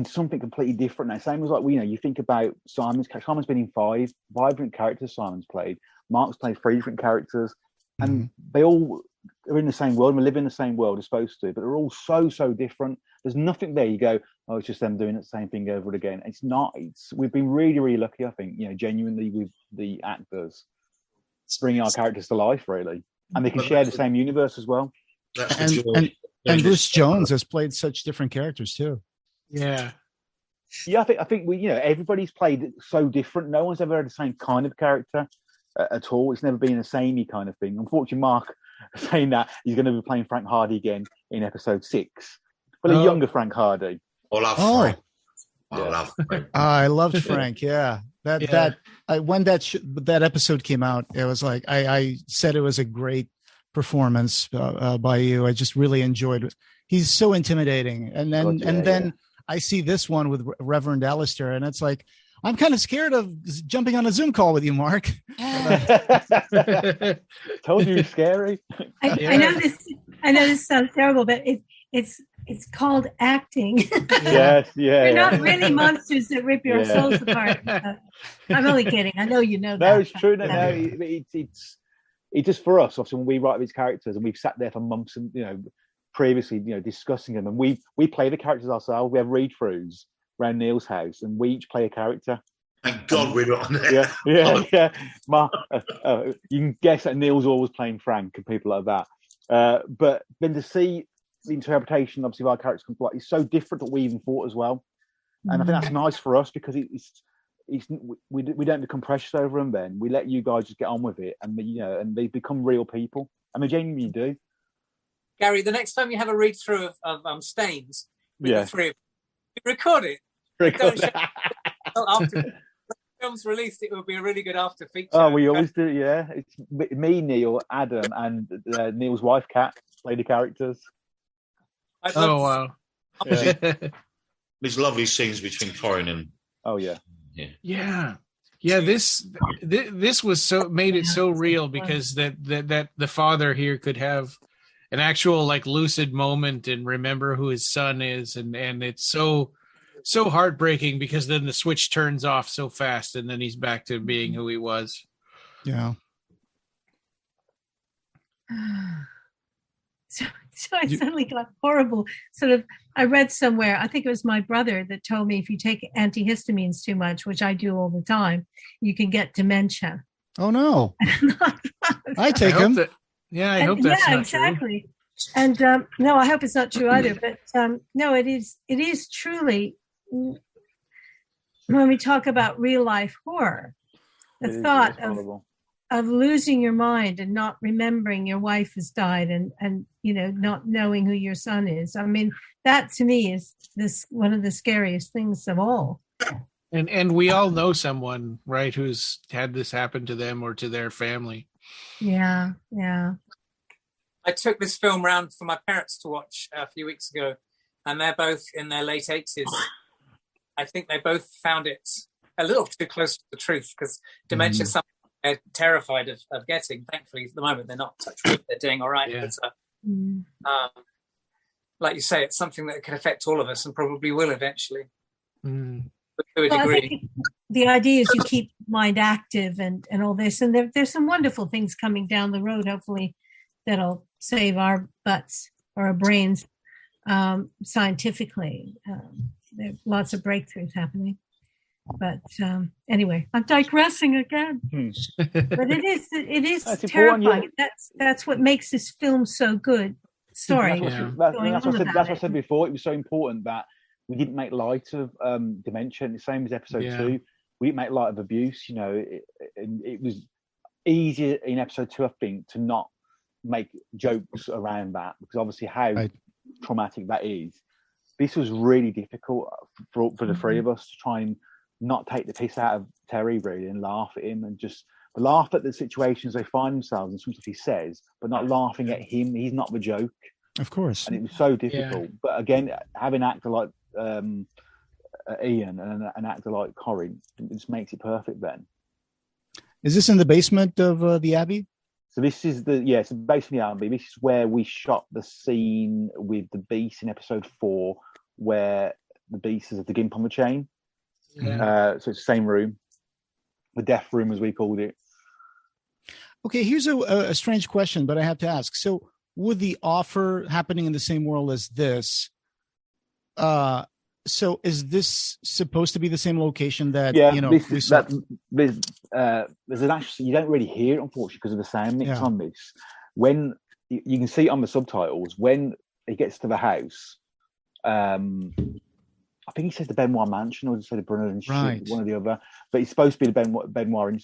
S5: something completely different now. Same as like you think about Simon's been in five different characters. Simon's played. Mark's played 3 different characters, and they all are in the same world. And we live in the same world, as supposed to, but they're all so different. There's nothing there. You go, oh, it's just them doing the same thing over and again. It's not. We've been really lucky, I think. Genuinely with the actors bringing our characters to life, really, and they can share the same universe as well.
S4: And Bruce Jones has played such different characters too.
S2: Yeah.
S5: I think we, everybody's played so different. No one's ever had the same kind of character at all. It's never been a samey kind of thing. Unfortunately, Mark saying that he's going to be playing Frank Hardy again in episode 6, but a younger Frank Hardy.
S6: I love Frank.
S4: I loved Frank. Yeah, when that episode came out, it was like I said it was a great performance by you. I just really enjoyed it. He's so intimidating, and then I see this one with Reverend Alastair, and it's like I'm kind of scared of jumping on a Zoom call with you, Mark.
S5: Told you, scary.
S7: I know this sounds terrible, but it's called acting.
S5: Yes,
S7: We're not really monsters that rip your souls apart. I'm only kidding. I know you know that.
S5: No, it's true. No, it's just for us. Obviously, when we write these characters, and we've sat there for months, and previously, discussing them, and we play the characters ourselves. We have read-throughs around Neil's house, and we each play a character.
S6: Thank God we're not on there.
S5: Yeah. You can guess that Neil's always playing Frank and people like that. But then to see the interpretation, obviously, of our characters, it's so different that we even thought as well. And I think that's nice for us because we don't become precious over them. Then we let you guys just get on with it, and and they become real people. I mean, genuinely do.
S8: Gary, the next time you have a read through of Stains with the three of you, record it. After the film's released, it would be a really good after feature.
S5: Oh, we always do. Yeah, it's me, Neil, Adam, and Neil's wife, Kat, play the characters.
S2: Wow!
S5: Yeah.
S6: There's lovely scenes between Corin and.
S5: Oh yeah.
S2: This was made it so real because that the father here could have an actual like lucid moment and remember who his son is, and it's so heartbreaking because then the switch turns off so fast and then he's back to being who he was.
S4: Yeah.
S7: So I suddenly got horrible sort of, I read somewhere, I think it was my brother that told me if you take antihistamines too much, which I do all the time, you can get dementia.
S4: Oh no. I take them.
S2: I hope that's not
S7: exactly.
S2: true.
S7: And no, I hope it's not true either. But no, it is truly, when we talk about real life horror, the thought of losing your mind and not remembering your wife has died and not knowing who your son is. I mean, that to me is one of the scariest things of all.
S2: And we all know someone, right, who's had this happen to them or to their family.
S7: Yeah.
S8: I took this film round for my parents to watch a few weeks ago, and they're both in their late 80s. I think they both found it a little too close to the truth because dementia is something they're terrified of getting. Thankfully, at the moment, they're not. Touch wood, they're doing all right.
S2: Yeah.
S8: But, like you say, it's something that can affect all of us and probably will eventually. But to a degree.
S7: I think the idea is you keep mind active and all this. And there's some wonderful things coming down the road, hopefully, that'll save our butts or our brains scientifically. There are lots of breakthroughs happening. But anyway, I'm digressing again. But it is terrifying. That's what makes this film so good. Sorry.
S5: That's what I said before. It was so important that we didn't make light of dementia. And the same as episode 2. We didn't make light of abuse. It was easier in episode 2, I think, to not make jokes around that because obviously how traumatic that is. This was really difficult for the three of us to try and not take the piss out of Terry really and laugh at him and just laugh at the situations they find themselves and some stuff he says, but not laughing at him. He's not the joke.
S4: Of course.
S5: And it was so difficult. But again, having an actor like Ian and an actor like Corin, it just makes it perfect then.
S4: Is this in the basement of the Abbey?
S5: So this is so basically Abbey. This is where we shot the scene with the beast in episode 4 where the beast is at the gimp on the chain. So it's the same room, the death room as we called it.
S4: Okay, here's a strange question, but I have to ask. So would the offer happening in the same world as this, so is this supposed to be the same location that, there's an actually, you don't really hear it, unfortunately, because of the sound mix on this. When you can see it on the subtitles, when it gets to the house, I think he says the Benoit Mansion, or say the Brunner Institute, one or the other. But it's supposed to be the Benoit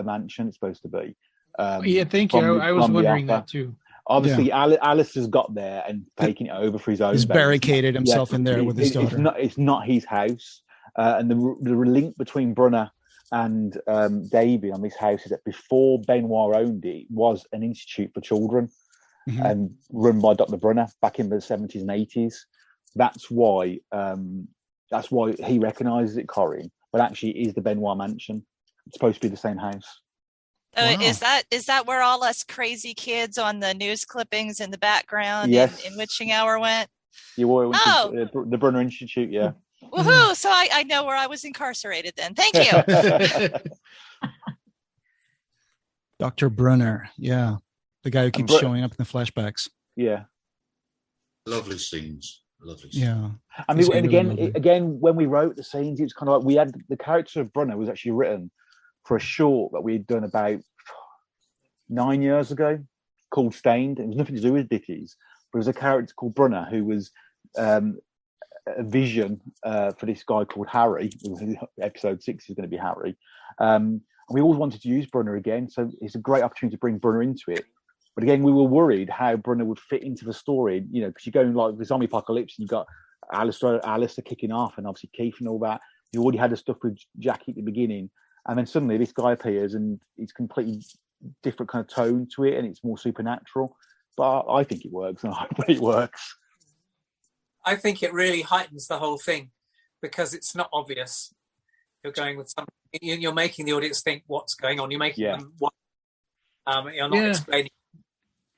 S4: Mansion. It's supposed to be.
S2: Thank you. I was wondering that too.
S5: Obviously, Alistair's got there and taking it over for his own.
S4: He's barricaded himself in there with his daughter.
S5: It's not his house. And the link between Brunner and Davy on this house is that before Benoit owned it, was an institute for children and run by Dr. Brunner back in the 70s and 80s. That's why he recognises it, Corin, but actually it is the Benoit Mansion. It's supposed to be the same house.
S9: Oh, wow. Is that where all us crazy kids on the news clippings in the background in Witching Hour went?
S5: You went to the Brunner Institute, yeah.
S9: Woohoo! So I know where I was incarcerated then. Thank you.
S4: Dr. Brunner, the guy who keeps showing up in the flashbacks.
S5: Yeah.
S6: Lovely scenes.
S4: Yeah.
S5: I mean, and again, when we wrote the scenes, it was kind of like we had the character of Brunner was actually written for a short that we had done about 9 years ago called Stained. It was nothing to do with Ditties, but it was a character called Brunner who was a vision for this guy called Harry. Episode 6 is going to be Harry. And we always wanted to use Brunner again, so it's a great opportunity to bring Brunner into it. But again, we were worried how Brunner would fit into the story, because you're going like the zombie apocalypse, and you've got Alastair kicking off, and obviously Keith and all that. You already had the stuff with Jackie at the beginning, and then suddenly this guy appears, and it's completely different kind of tone to it, and it's more supernatural. But I think it works, and I hope it works.
S8: I think it really heightens the whole thing because it's not obvious. You're going with something. You're making the audience think what's going on. You're making them what. You're not explaining.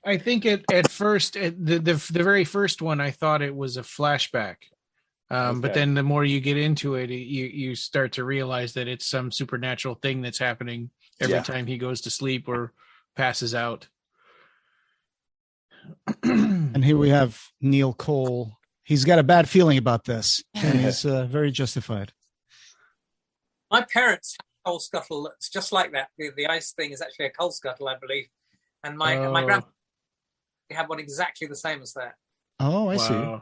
S2: I think at first, the very first one, I thought it was a flashback. But then the more you get into it, you start to realize that it's some supernatural thing that's happening every time he goes to sleep or passes out.
S4: And here we have Neil Cole. He's got a bad feeling about this, and he's very justified.
S8: My parents have a coal scuttle that's just like that. The ice thing is actually a coal scuttle, I believe. And my grandpa had one exactly the same as that.
S4: Oh, I see.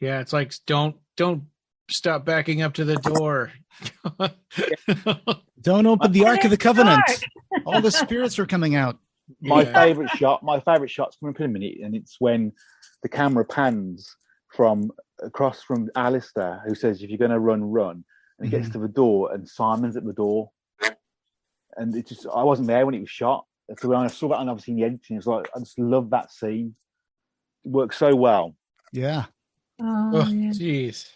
S2: Yeah, it's like don't stop backing up to the door.
S4: Don't open the Ark of the Covenant. All the spirits are coming out.
S5: My favorite shot's coming up in a minute, and it's when the camera pans across from Alastair, who says, "If you're going to run, run." And he gets to the door, and Simon's at the door. And it just, I wasn't there when it was shot. So when I saw that, and obviously in the editing, it's like, I just love that scene. It works so well.
S4: Yeah.
S2: Oh, jeez.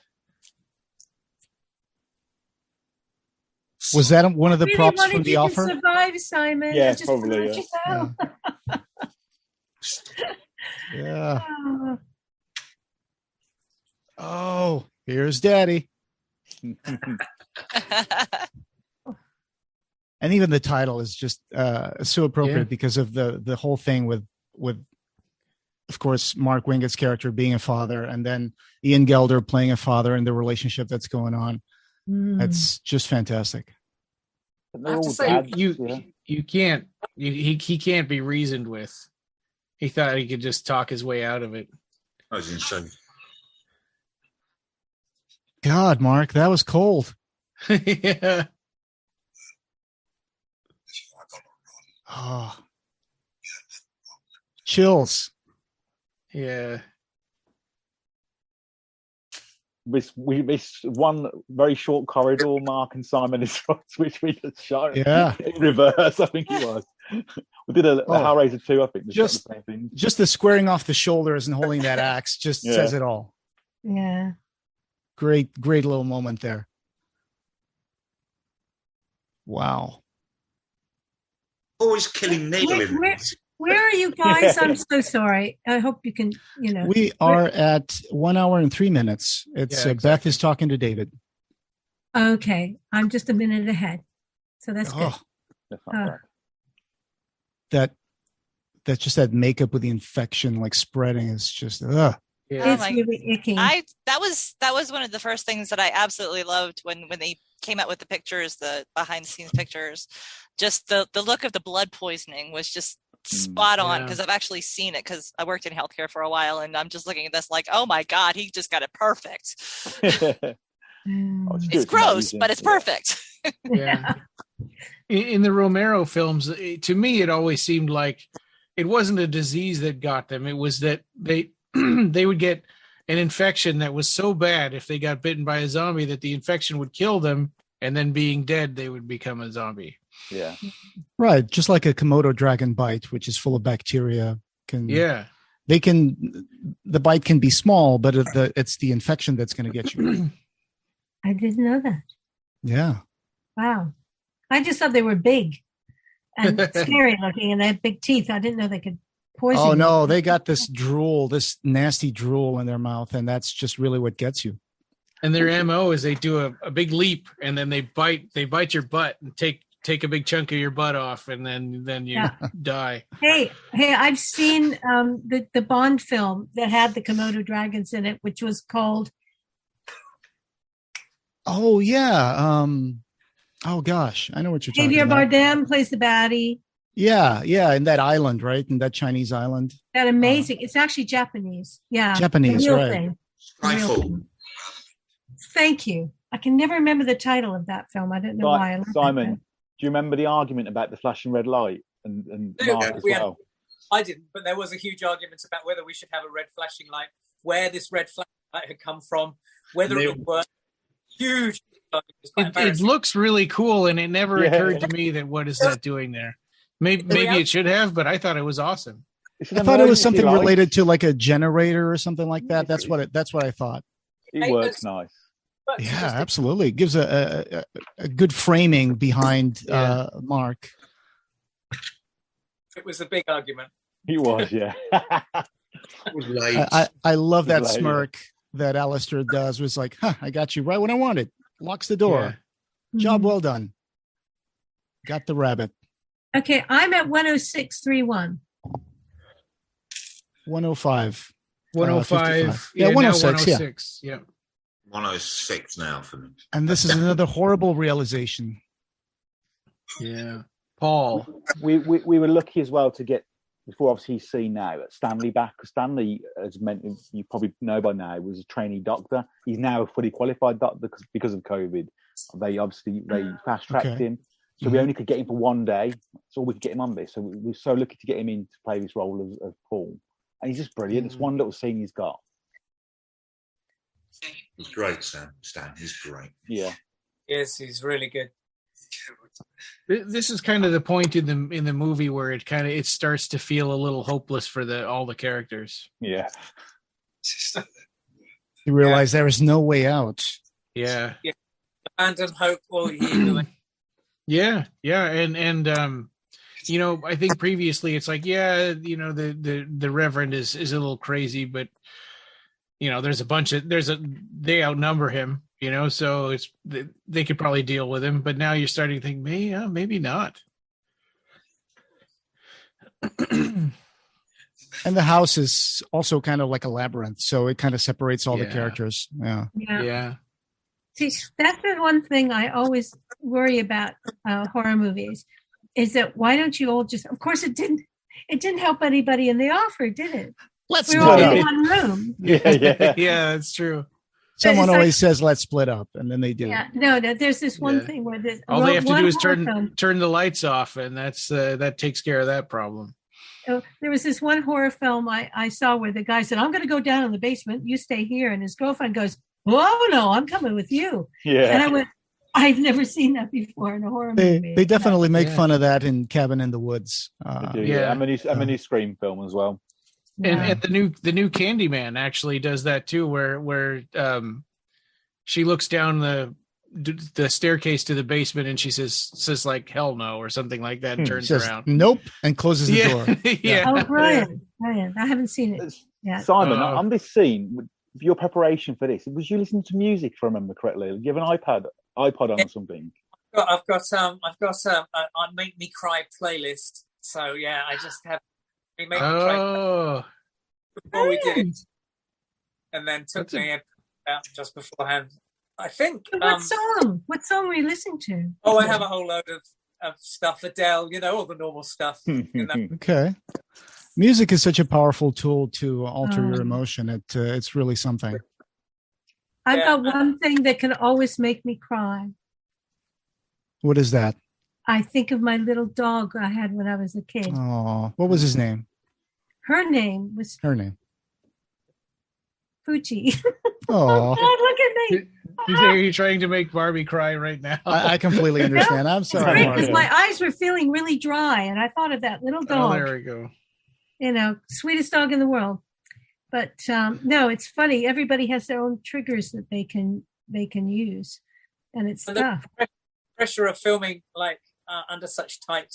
S4: Was that one of the props from The Offer?
S7: Survive, Simon.
S5: Yeah, probably.
S4: Yeah. Oh, here's Daddy. And even the title is just so appropriate because of the whole thing with of course Mark Wingett's character being a father, and then Ian Gelder playing a father, and the relationship that's going on. That's just fantastic.
S2: You can't he can't be reasoned with. He thought he could just talk his way out of it.
S6: That was insane.
S4: God, Mark, that was cold.
S2: Yeah.
S4: Oh. Chills.
S2: Yeah.
S5: We missed one very short corridor, Mark and Simon is which we just shot in reverse, I think it was. We did a Hellraiser 2, I think.
S4: Just the squaring off the shoulders and holding that axe just says it all.
S7: Yeah.
S4: Great little moment there. Wow.
S6: Always killing Neil in
S7: Where are you guys? I'm so sorry. I hope you can,
S4: We are at 1 hour and 3 minutes. It's exactly. Beth is talking to David.
S7: Okay. I'm just a minute ahead. So that's good.
S5: That's not
S4: bad. That's just that makeup with the infection like spreading is just
S7: Yeah. It's really icky.
S9: That was one of the first things that I absolutely loved when they came out with the pictures, the behind the scenes pictures. Just the look of the blood poisoning was just spot on, because I've actually seen it because I worked in healthcare for a while, and I'm just looking at this like, oh my God, he just got it perfect. It's gross, but it's perfect.
S2: Yeah. In the Romero films, to me, it always seemed like it wasn't a disease that got them. It was that they would get an infection that was so bad if they got bitten by a zombie that the infection would kill them, and then being dead, they would become a zombie.
S5: Yeah.
S4: Right. Just like a Komodo dragon bite, which is full of bacteria. The bite can be small, but it's the infection that's going to get you.
S7: I didn't know that.
S4: Yeah.
S7: Wow. I just thought they were big and scary looking, and they had big teeth. I didn't know they could poison.
S4: Oh no, they got this nasty drool in their mouth, and that's just really what gets you.
S2: And their MO is they do a big leap, and then they bite your butt and take a big chunk of your butt off, and then you die.
S7: Hey, I've seen the Bond film that had the Komodo dragons in it, which was called.
S4: Oh yeah. Oh gosh, I know what you're talking about.
S7: Javier Bardem plays the baddie.
S4: Yeah, in that island, right? In that Chinese island.
S7: That amazing. It's actually Japanese. Yeah.
S4: Japanese, right? Thing.
S6: Skyfall.
S7: Thank you. I can never remember the title of that film. I don't know why. I love
S5: Simon,
S7: that.
S5: do you remember the argument about the flashing red light and Mark as well?
S8: I didn't, but there was a huge argument about whether we should have a red flashing light, where this red flashing light had come from, whether it would work. Huge.
S2: It looks really cool, and it never occurred to me that what is that doing there? Maybe it should have, but I thought it was awesome.
S4: I thought it was something related to like a generator or something like that. That's what I thought.
S5: It works nice.
S4: Yeah, absolutely. It gives a good framing behind Mark.
S8: It was a big argument.
S5: It was, yeah.
S6: It was late.
S4: I love that smirk that Alastair does. Was like, I got you right when I wanted. Locks the door.
S7: Yeah.
S4: Job well done. Got the rabbit.
S7: Okay, I'm at 106.31.
S4: 105.
S2: 105.
S4: Yeah, 106.
S2: 106. Yeah.
S6: 106 now for me.
S4: And this is another horrible realization.
S2: Yeah. Paul.
S5: We were lucky as well to get, before obviously he's seen now, Stanley back. Stanley, as you probably know by now, was a trainee doctor. He's now a fully qualified doctor because of COVID. They fast tracked him. So we only could get him for one day. That's all we could get him on this. So we were so lucky to get him in to play this role of Paul. And he's just brilliant. It's one little scene he's got.
S6: He's great, Stan. He's great.
S5: Yeah.
S8: Yes, he's really good.
S2: This is kind of the point in the movie where it starts to feel a little hopeless for all the characters.
S5: Yeah.
S4: You realize there is no way out.
S2: Yeah.
S8: Abandon hope all you.
S2: Yeah, and I think previously it's like, the Reverend is a little crazy, but there's they outnumber him, so they could probably deal with him. But now you're starting to think, maybe not.
S4: And the house is also kind of like a labyrinth, so it kind of separates all the characters.
S2: Yeah.
S7: See, that's the one thing I always worry about horror movies, is that why don't you all just? Of course, it didn't help anybody in the offer, did it?
S4: Let's
S7: we're all in one room.
S2: Yeah, that's true.
S4: Someone always says, "Let's split up," and then they do.
S7: Yeah, no. There's this one thing where
S2: all they have to do is turn the lights off, and that takes care of that problem.
S7: So there was this one horror film I saw where the guy said, "I'm going to go down in the basement. You stay here," and his girlfriend goes, "Oh no, I'm coming with you."
S5: Yeah.
S7: And I went, I've never seen that before in a horror movie.
S4: They definitely make fun of that in Cabin in the Woods.
S5: I'm a new Scream film as well.
S2: And the new Candyman actually does that too, where she looks down the staircase to the basement and she says like hell no or something like that and turns around.
S4: Nope, and closes the door.
S2: Yeah.
S7: Oh, Brian. I haven't seen it yet.
S5: Simon, on this scene, your preparation for this, was you listening to music, if I remember correctly? Do you have an iPod on or something?
S8: I've got a Make Me Cry playlist. So yeah, I just have Make Me Cry before we did it, and then took me out just beforehand. I think.
S7: What song? What song were you listening to?
S8: Oh, I have a whole load of stuff. Adele, all the normal stuff.
S4: Okay. Music is such a powerful tool to alter your emotion. It's really something.
S7: I've got one thing that can always make me cry.
S4: What is that?
S7: I think of my little dog I had when I was a kid.
S4: Oh, what was his name?
S7: Her name was Poochie.
S4: Oh,
S7: look at me.
S2: Are you trying to make Barbie cry right now?
S4: I completely understand. I'm sorry.
S7: Because my eyes were feeling really dry, and I thought of that little dog.
S2: Oh, there we go.
S7: Sweetest dog in the world. But no, it's funny. Everybody has their own triggers that they can use, and it's tough.
S8: The pressure of filming under such tight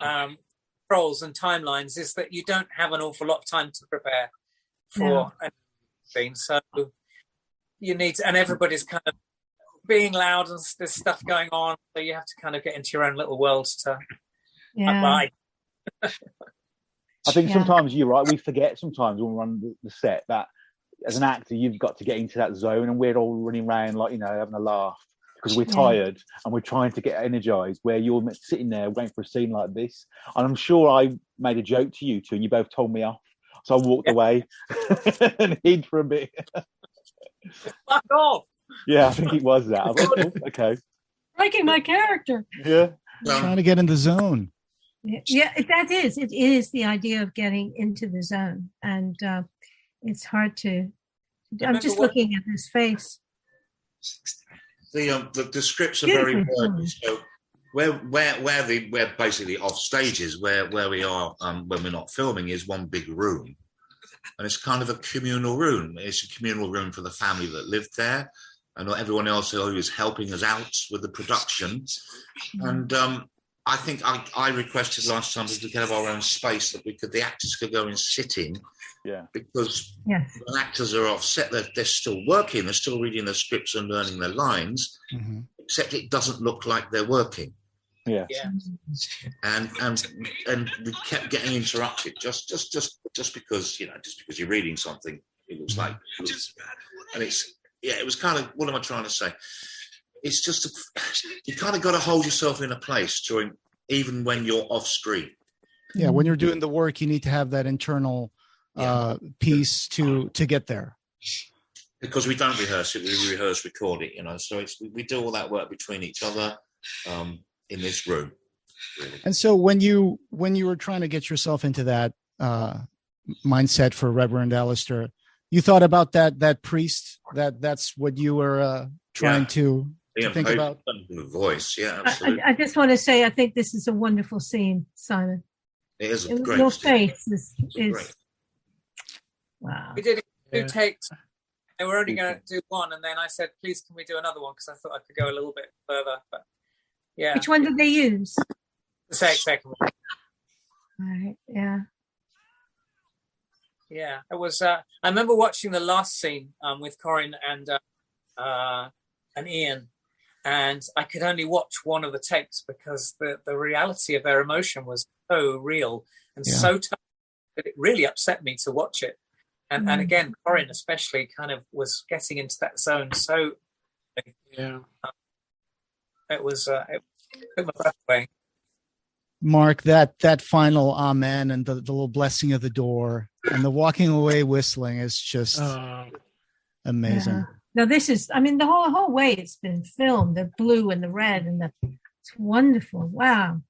S8: controls and timelines is that you don't have an awful lot of time to prepare for anything. So you need to, and everybody's kind of being loud and there's stuff going on, so you have to kind of get into your own little world to abide.
S5: I think sometimes you're right. We forget sometimes when we're on the set that as an actor, you've got to get into that zone, and we're all running around having a laugh because we're tired and we're trying to get energized. Where you're sitting there waiting for a scene like this, and I'm sure I made a joke to you two, and you both told me off, so I walked away and hid for a bit.
S8: Fuck off.
S5: Yeah, I think it was that. I was like, oh, okay.
S7: Breaking my character.
S5: Yeah.
S4: Trying to get in the zone.
S7: Yeah, that is. It is the idea of getting into the zone, and it's hard to. I'm just looking at his face.
S6: The scripts are very wordy. So we're basically off stages where we are when we're not filming is one big room, and it's kind of a communal room. It's a communal room for the family that lived there, and everyone else who is helping us out with the production. And I think I requested last time that we could have our own space that the actors could go and sit in.
S5: Yeah.
S6: Because when actors are offset, they're still working, they're still reading their scripts and learning their lines, except it doesn't look like they're working.
S5: Yeah.
S6: And we kept getting interrupted just because you're reading something, it looks like, and it was kind of, what am I trying to say? It's just you kind of got to hold yourself in a place even when you're off screen.
S4: Yeah, when you're doing the work, you need to have that internal piece to get there.
S6: Because we don't rehearse it, we record it, so we do all that work between each other in this room, really. And
S4: so when you were trying to get yourself into that mindset for Reverend Alastair, you thought about that priest, that's what you were trying to think about?
S6: The voice, absolutely.
S7: I just want to say, I think this is a wonderful scene, Simon.
S6: It is a great
S7: Your
S6: scene.
S7: face is wow.
S8: We did 2 takes. They were only going to do 1, and then I said, please, can we do another one? Because I thought I could go a little bit further. But yeah.
S7: Which one did they use?
S8: The second one.
S7: Right, yeah.
S8: Yeah, it was. I remember watching the last scene with Corinne and Ian, and I could only watch one of the takes because the reality of their emotion was so real and so tough that it really upset me to watch it. And again, Corinne especially kind of was getting into that zone. So it was it took my breath away.
S4: Mark, that final amen and the little blessing of the door and the walking away whistling is just amazing.
S7: Yeah. No, this is, I mean, the whole way it's been filmed, the blue and the red, and it's wonderful. Wow.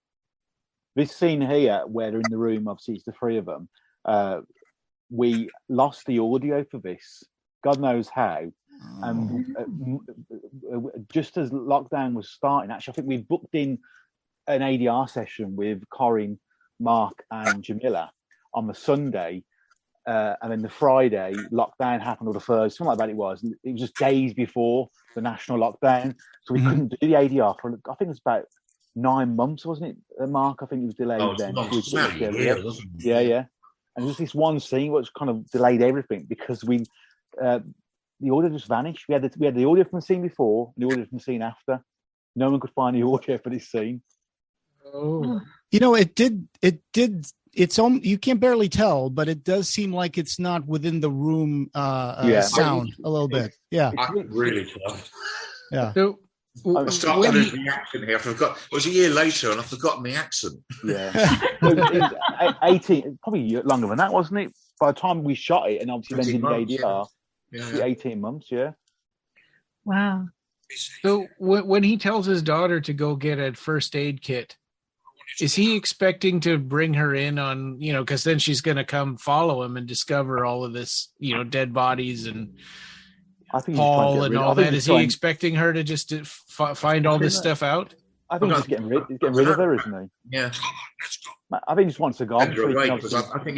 S5: This scene here, where they're in the room, obviously it's the 3 of them. We lost the audio for this. God knows how. And just as lockdown was starting, actually, I think we booked in an ADR session with Corinne, Mark, and Jamila on the Sunday. And then the Friday, lockdown happened, or the Thursday, something like that it was. It was just days before the national lockdown. So we couldn't do the ADR for, I think it was about 9 months, wasn't it, Mark? I think it was delayed then. Yeah. And just this one scene which kind of delayed everything because the audio just vanished. We had the audio from the scene before and the audio from the scene after. No one could find the audio for this scene.
S4: Oh. It did. It's you can barely tell, but it does seem like it's not within the room sound a little bit. Yeah,
S6: I really tough.
S4: Yeah.
S6: So, I started losing the accent here. I forgot. It was a year later, and I've forgotten the accent.
S5: Yeah, it was 18, probably longer than that, wasn't it? By the time we shot it, and obviously then did the ADR, 18 months. Yeah.
S7: Wow.
S2: So when he tells his daughter to go get a first aid kit, is he expecting to bring her in on, because then she's going to come follow him and discover all of this, dead bodies and Paul and all that? Is he expecting her to just find all this stuff out?
S5: I think he's getting rid of her, isn't he?
S6: Yeah.
S5: I think he just wants to go.
S6: I think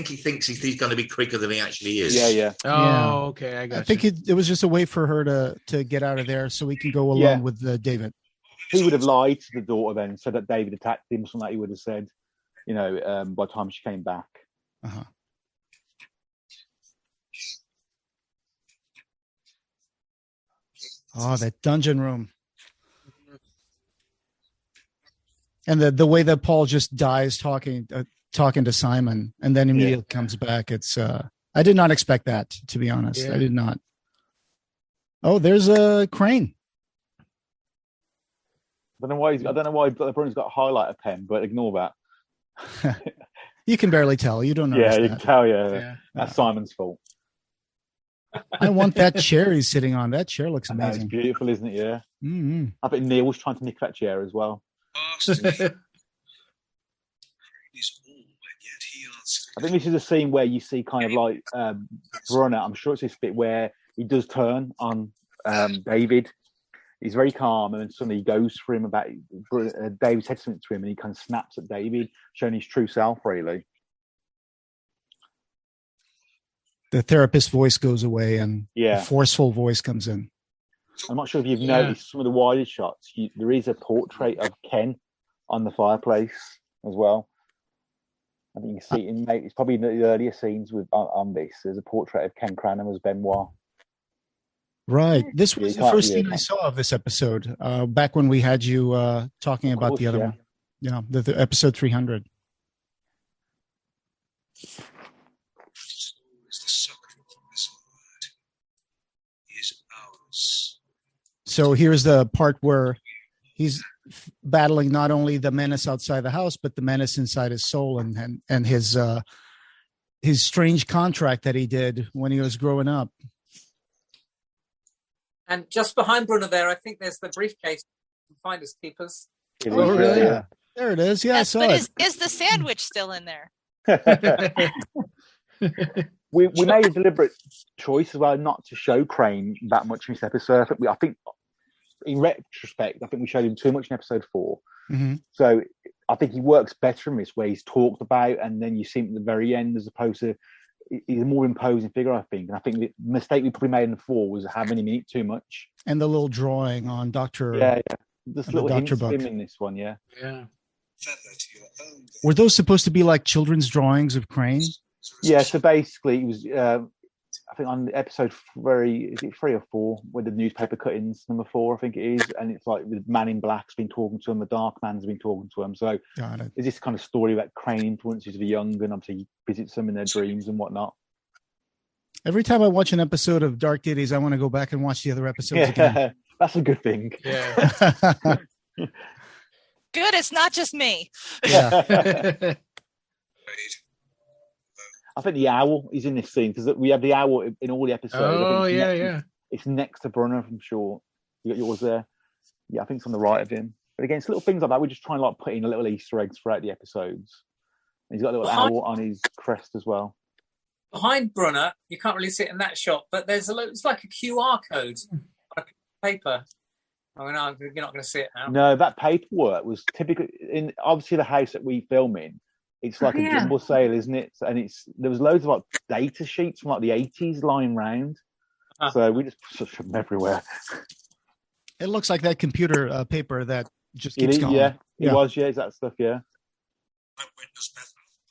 S6: he thinks he's going to be quicker than he actually is.
S5: Yeah.
S2: Oh, okay. I got.
S4: I think it was just a way for her to get out of there so we can go along with David.
S5: He would have lied to the daughter then, said that David attacked him, something like he would have said, by the time she came back.
S4: Uh-huh. Oh, that dungeon room. And the way that Paul just dies talking to Simon and then immediately comes back. It's I did not expect that, to be honest. I did not. Oh, there's a crane.
S5: I don't know why Bruno's got a highlighter pen, but ignore that.
S4: You can barely tell. You don't know.
S5: Yeah, you can tell. Yeah, that's Simon's fault.
S4: I want that chair he's sitting on. That chair looks
S5: It's
S4: amazing.
S5: beautiful, isn't it? Yeah.
S4: Mm-hmm.
S5: I bet Neil was trying to nick that chair as well. I think this is a scene where you see kind of like Brunner. I'm sure it's this bit where he does turn on David. He's very calm, and then suddenly he goes for him about David said something to him, and he kind of snaps at David, showing his true self, really.
S4: The therapist voice goes away, and
S5: Yeah.
S4: a forceful voice comes in.
S5: I'm not sure if you've noticed some of the wider shots. There is a portrait of Ken on the fireplace as well. I think you can see it it's probably in the earlier scenes on this. There's a portrait of Ken Cranham as Benoit.
S4: Right. This was the first scene I saw of this episode, back when we had you talking about the other one. Yeah, the episode 300. So here's the part where he's battling not only the menace outside the house, but the menace inside his soul and his strange contract that he did when he was growing up.
S8: And just behind Brunner there, I think there's the briefcase from Finders Keepers.
S4: Oh, really? Yeah. There it is. Yeah,
S9: yes,
S4: I saw it.
S9: Is the sandwich still in there?
S5: we made a deliberate choice as well not to show Crane that much in this episode. I think in retrospect, I think we showed him too much in episode 4.
S4: Mm-hmm.
S5: So I think he works better in this, where he's talked about, and then you see him at the very end, as opposed to he's a more imposing figure, I think. And I think the mistake we probably made in the 4 was having him eat too much.
S4: And the little drawing on Dr.
S5: Yeah. Just little hints of
S4: book.
S5: him in this one, yeah.
S2: Yeah.
S4: Were those supposed to be like children's drawings of Crane?
S5: Yeah, so basically it was, I think on episode 3, is it 3 or 4, with the newspaper cuttings, number 4, I think it is, and it's like the man in black's been talking to him, the dark man's been talking to him. So
S4: Got it.
S5: there's this kind of story about Crane influences the young, and obviously he visits them in their dreams and whatnot.
S4: Every time I watch an episode of Dark Ditties, I want to go back and watch the other episodes again.
S5: That's a good thing.
S2: Yeah.
S9: Good, it's not just me.
S4: Yeah.
S5: I think the owl is in this scene, because we have the owl in all the episodes.
S2: Oh, yeah.
S5: It's next to Brunner, I'm sure. You got yours there. Yeah, I think it's on the right of him. But again, it's little things like that. We're just trying to like put in a little Easter eggs throughout the episodes. And he's got a little owl on his crest as well.
S8: Behind Brunner, you can't really see it in that shot, but there's it's like a QR code on a paper. Oh, no, you're not going to see it now.
S5: No, that paperwork was typically in obviously the house that we film in. It's like a jumble sale, isn't it? And there was loads of like data sheets from like the 80s lying around. So we just put them everywhere.
S4: It looks like that computer paper that just keeps going.
S5: Yeah, it was. Yeah, it's that stuff. Yeah.
S1: My witness, Beth.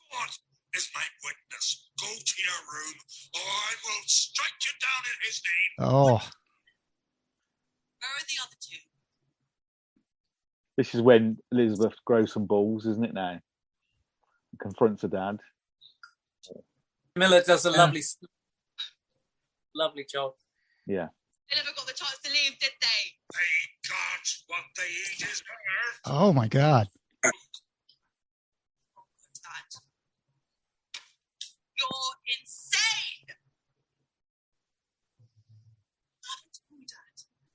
S1: What is my witness? Go to your room, or I will strike you down in his name.
S4: Oh.
S10: Where are the other two?
S5: This is when Elizabeth grows some balls, isn't it now? And confronts her dad.
S8: Miller does a lovely job.
S5: Yeah.
S10: They never got the chance to leave, did they?
S1: They got what they eat is her.
S4: Oh, my God.
S10: Dad. You're insane!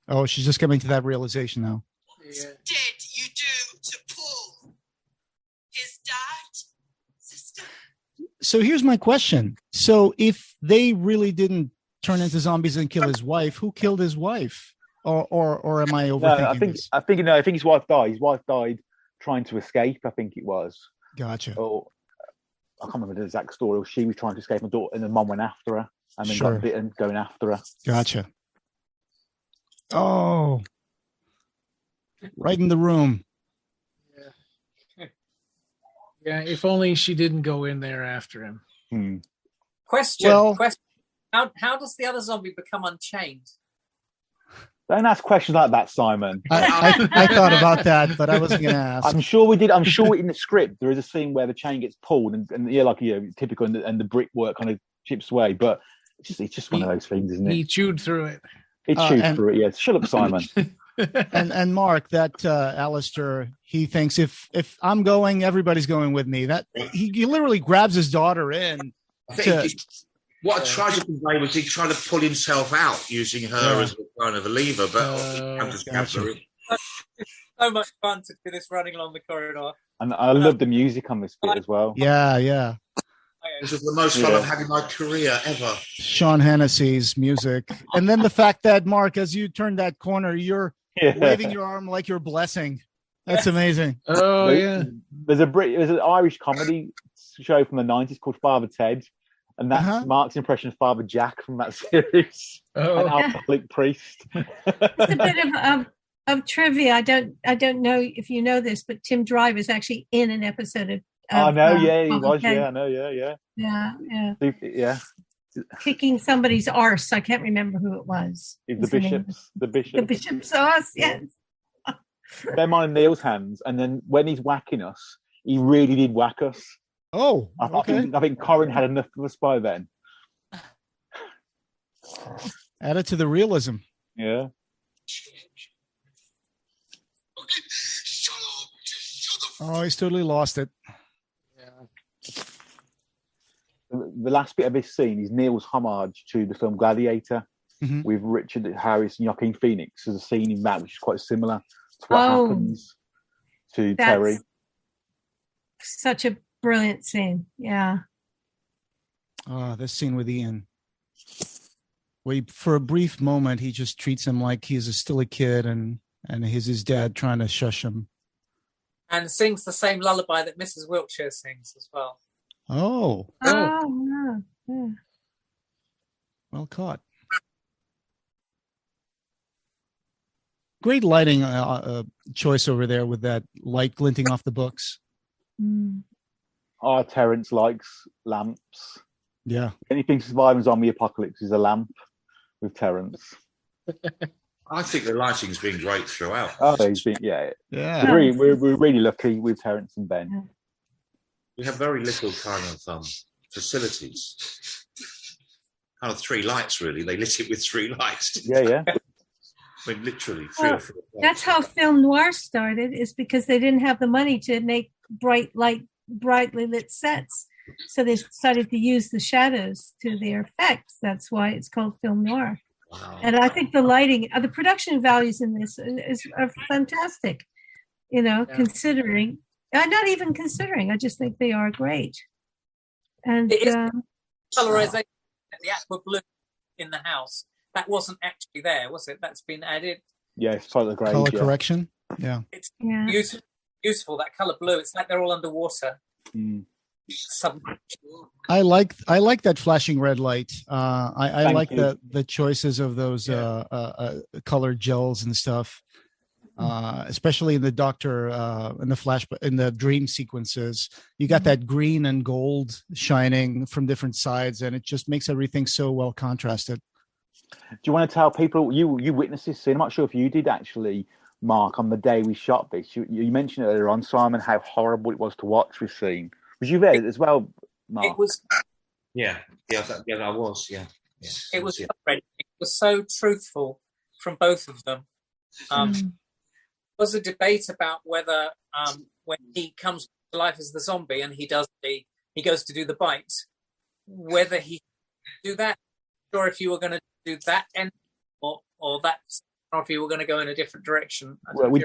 S4: Oh, she's just coming to that realization now.
S10: What did you do to Paul? His dad? Sister?
S4: So here's my question. So if they really didn't turn into zombies and kill his wife, who killed his wife? Or am I overthinking this?
S5: I think his wife died. His wife died trying to escape, I think it was.
S4: Gotcha.
S5: Or I can't remember the exact story. She was trying to escape, my daughter, and the mom went after her and then got bitten going after her.
S4: Gotcha. Oh. Right in the room.
S2: Yeah, if only she didn't go in there after him.
S8: Question. How does the other zombie become unchained?
S5: Don't ask questions like that, Simon.
S4: I thought about that, but I wasn't going to ask.
S5: I'm sure we did. I'm sure in the script there is a scene where the chain gets pulled and typical, and the brickwork kind of chips away. But it's just one of those things, isn't it?
S2: He chewed through it.
S5: It chewed through it. Yeah. Shut up, Simon.
S4: and Mark, that Alastair, he thinks if I'm going, everybody's going with me. That he literally grabs his daughter in.
S6: What I tried to convey was he tried to pull himself out using her as a kind of a lever, but just
S4: gotcha.
S8: So much fun to do this running along the corridor.
S5: And I love the music on this bit as well.
S4: Yeah.
S6: This is the most fun I've had in my career ever.
S4: Sean Hennessy's music. And then the fact that, Mark, as you turn that corner, you're waving your arm like you're blessing. That's amazing.
S2: Oh, yeah.
S5: There's an Irish comedy show from the 90s called Father Ted. And that's Mark's impression of Father Jack from that series.
S2: Oh.
S5: An alcoholic priest.
S7: It's a bit of trivia. I don't know if you know this, but Tim Driver's actually in an episode of
S5: I know, he was,
S7: Ted.
S5: I know,
S7: Yeah. Kicking somebody's arse. I can't remember who it was.
S5: The bishop's
S7: arse, yes.
S5: Them on Neil's hands, and then when he's whacking us, he really did whack us.
S4: Oh, okay.
S5: I think Corin had enough of us by then.
S4: Add it to the realism.
S5: Yeah.
S4: Oh, he's totally lost it.
S5: Yeah. The last bit of this scene is Neil's homage to the film Gladiator with Richard Harris and Joaquin Phoenix. There's a scene in that which is quite similar to what happens to Terry.
S7: Such a brilliant scene. Yeah.
S4: This scene with Ian. Where for a brief moment, he just treats him like he's still a kid and he's his dad trying to shush him.
S8: And sings the same lullaby that Mrs. Wiltshire sings as well.
S4: Oh.
S7: Yeah.
S4: Well caught. Great lighting choice over there with that light glinting off the books.
S5: Terrence likes lamps.
S4: Yeah.
S5: Anything surviving zombie apocalypse is a lamp with Terrence.
S6: I think the lighting's been great throughout.
S5: Oh, he's been, yeah. We're really lucky with Terrence and Ben.
S6: We have very little kind of facilities. Kind of 3 lights, really. They lit it with 3 lights.
S5: Yeah.
S6: I mean, literally 3 or 4 lights.
S7: That's how film noir started, is because they didn't have the money to make brightly lit sets. So they decided to use the shadows to their effects. That's why it's called film noir. Wow. And I think the lighting, the production values in this are fantastic. Considering, not even considering, I just think they are great. And
S8: it is colorization, the aqua blue in the house. That wasn't actually there, was it? That's been added.
S5: Yeah, it's part of the grade.
S4: Color correction. Yeah.
S8: It's beautiful. That color blue. It's like they're all underwater.
S4: I like that flashing red light. I like the choices of those colored gels and stuff, especially in the Doctor in the dream sequences. You got that green and gold shining from different sides, and it just makes everything so well contrasted.
S5: Do you want to tell people you witnessed this scene? I'm not sure if you did actually, Mark, on the day we shot this. You mentioned it earlier on, Simon, how horrible it was to watch this scene. Was you there as well, Mark?
S8: It was.
S6: Yeah, I was. Yeah.
S8: It was. It was so truthful from both of them. There was a debate about whether when he comes to life as the zombie and he goes to do the bite, whether he do that, or if you were going to do that end or that. Or if you were going to go in a different direction.
S5: Well, we've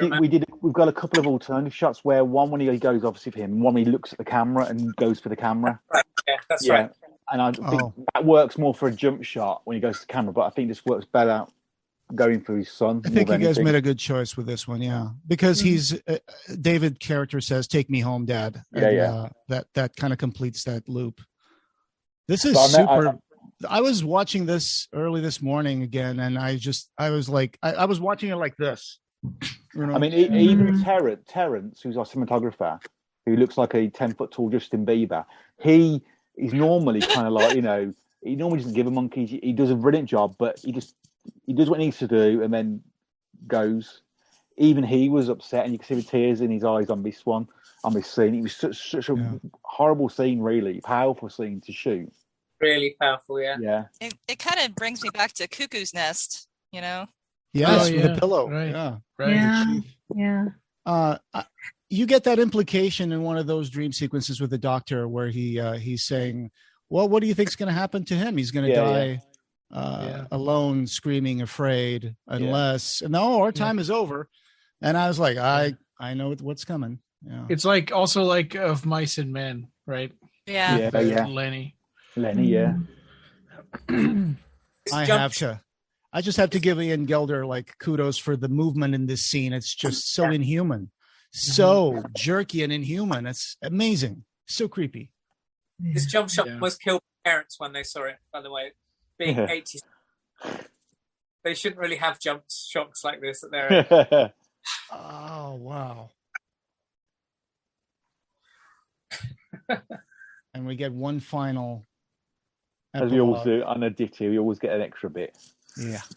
S5: got a couple of alternative shots where one when he goes obviously for him, and one when he looks at the camera and goes for the camera.
S8: Right. Yeah, that's right.
S5: And I think that works more for a jump shot when he goes to the camera, but I think this works better going for his son.
S4: I think you guys made a good choice with this one, because he's David character says, "Take me home, Dad." And, that kind of completes that loop. This is super. I was watching this early this morning again, and I was watching it like this.
S5: I mean, even Terrence, who's our cinematographer, who looks like a 10-foot tall Justin Bieber, he's normally kind of like, he normally doesn't give a monkey. He does a brilliant job, but he does what he needs to do and then goes. Even he was upset, and you can see the tears in his eyes on this scene. It was such a horrible scene, really powerful scene to shoot.
S8: Really powerful,
S5: yeah.
S9: It kind of brings me back to Cuckoo's Nest,
S4: Yes, with a pillow.
S7: Right.
S4: Yeah. You get that implication in one of those dream sequences with the Doctor where he's saying, well, what do you think's going to happen to him? He's going to die alone, screaming, afraid, unless no, our time is over. And I was like, I know what's coming. Yeah.
S2: It's like also like Of Mice and Men, right?
S9: Yeah.
S2: Lenny.
S5: Yeah.
S4: I just have to give Ian Gelder like kudos for the movement in this scene. It's just so inhuman, so jerky and inhuman. It's amazing. So creepy.
S8: This jump shot was killed parents when they saw it, by the way. Being 80s. They shouldn't really have jump shocks like this at their age.
S4: Oh, wow. And we get one final
S5: epilogue. As we always do on a ditty, we always get an extra bit.
S4: Yeah.
S2: I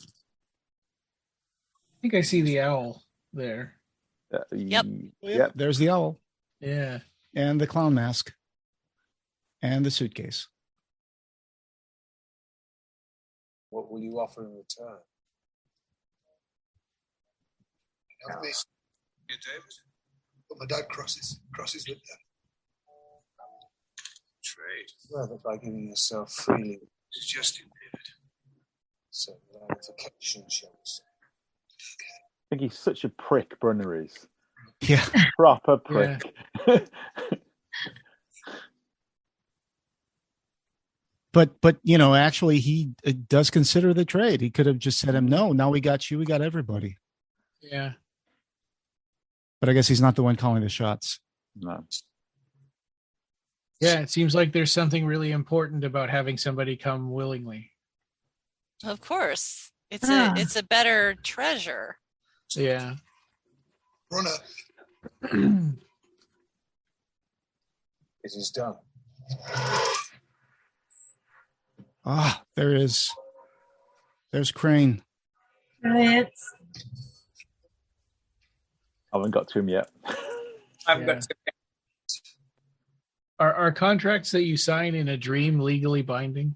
S2: think I see the owl there.
S9: Yep.
S4: There's the owl.
S2: Yeah.
S4: And the clown mask. And the suitcase.
S11: What will you offer in return?
S12: You, David? But my dad crosses with them. Trade.
S11: Rather by giving yourself freely.
S12: It's just in David.
S11: So ramification, shall we say.
S5: I think he's such a prick, Brunner is.
S4: Yeah.
S5: Proper prick.
S4: Yeah. But you know, actually, he does consider the trade. He could have just said him, no, now we got you. We got everybody.
S2: Yeah.
S4: But I guess he's not the one calling the shots.
S5: No.
S2: Yeah, it seems like there's something really important about having somebody come willingly.
S9: Of course. It's a better treasure.
S2: Yeah.
S12: Brunner.
S11: It is done.
S4: There's Crane.
S7: Right.
S5: I haven't got to him yet.
S8: I haven't got to him yet.
S2: Are contracts that you sign in a dream legally binding?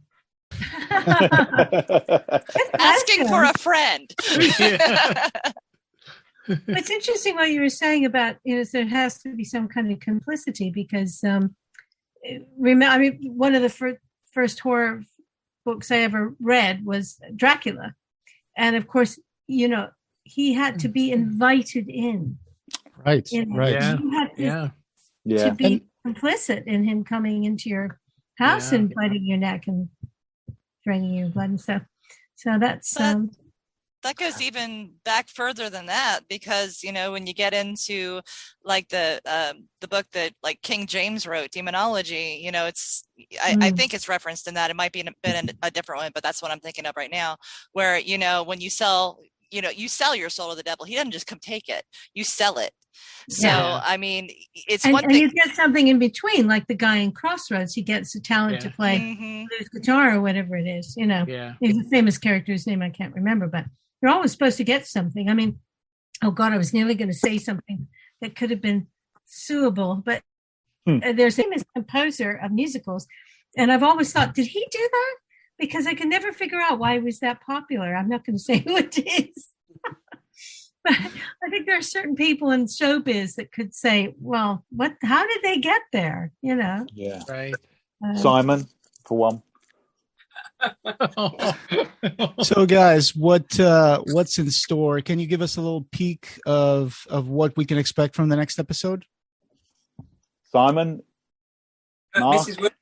S9: Asking for a friend.
S7: It's interesting what you were saying about, there has to be some kind of complicity because, one of the first horror books I ever read was Dracula. And of course, he had to be invited in.
S4: Right. Right.
S7: Yeah. You had to be complicit in him coming into your house and biting your neck and draining your blood and stuff. So that's
S9: that goes even back further than that, because when you get into like the book that like King James wrote, Demonology, I think it's referenced in that. It might be been a different one, but that's what I'm thinking of right now, where when you sell you sell your soul to the devil. He doesn't just come take it, you sell it. So it's one thing. And
S7: you get something in between, like the guy in Crossroads. He gets a talent to play blues guitar or whatever it is. He's a famous character's name I can't remember, but you're always supposed to get something. I mean, oh God, I was nearly going to say something that could have been suable, but there's a famous composer of musicals, and I've always thought, did he do that? Because I can never figure out why he was that popular. I'm not going to say who it is. But I think there are certain people in showbiz that could say, well, how did they get there?
S5: Yeah.
S2: Right.
S5: Simon, for one.
S4: So guys, what's in store? Can you give us a little peek of what we can expect from the next episode?
S5: Simon, Mark?
S8: Mrs. Wilson,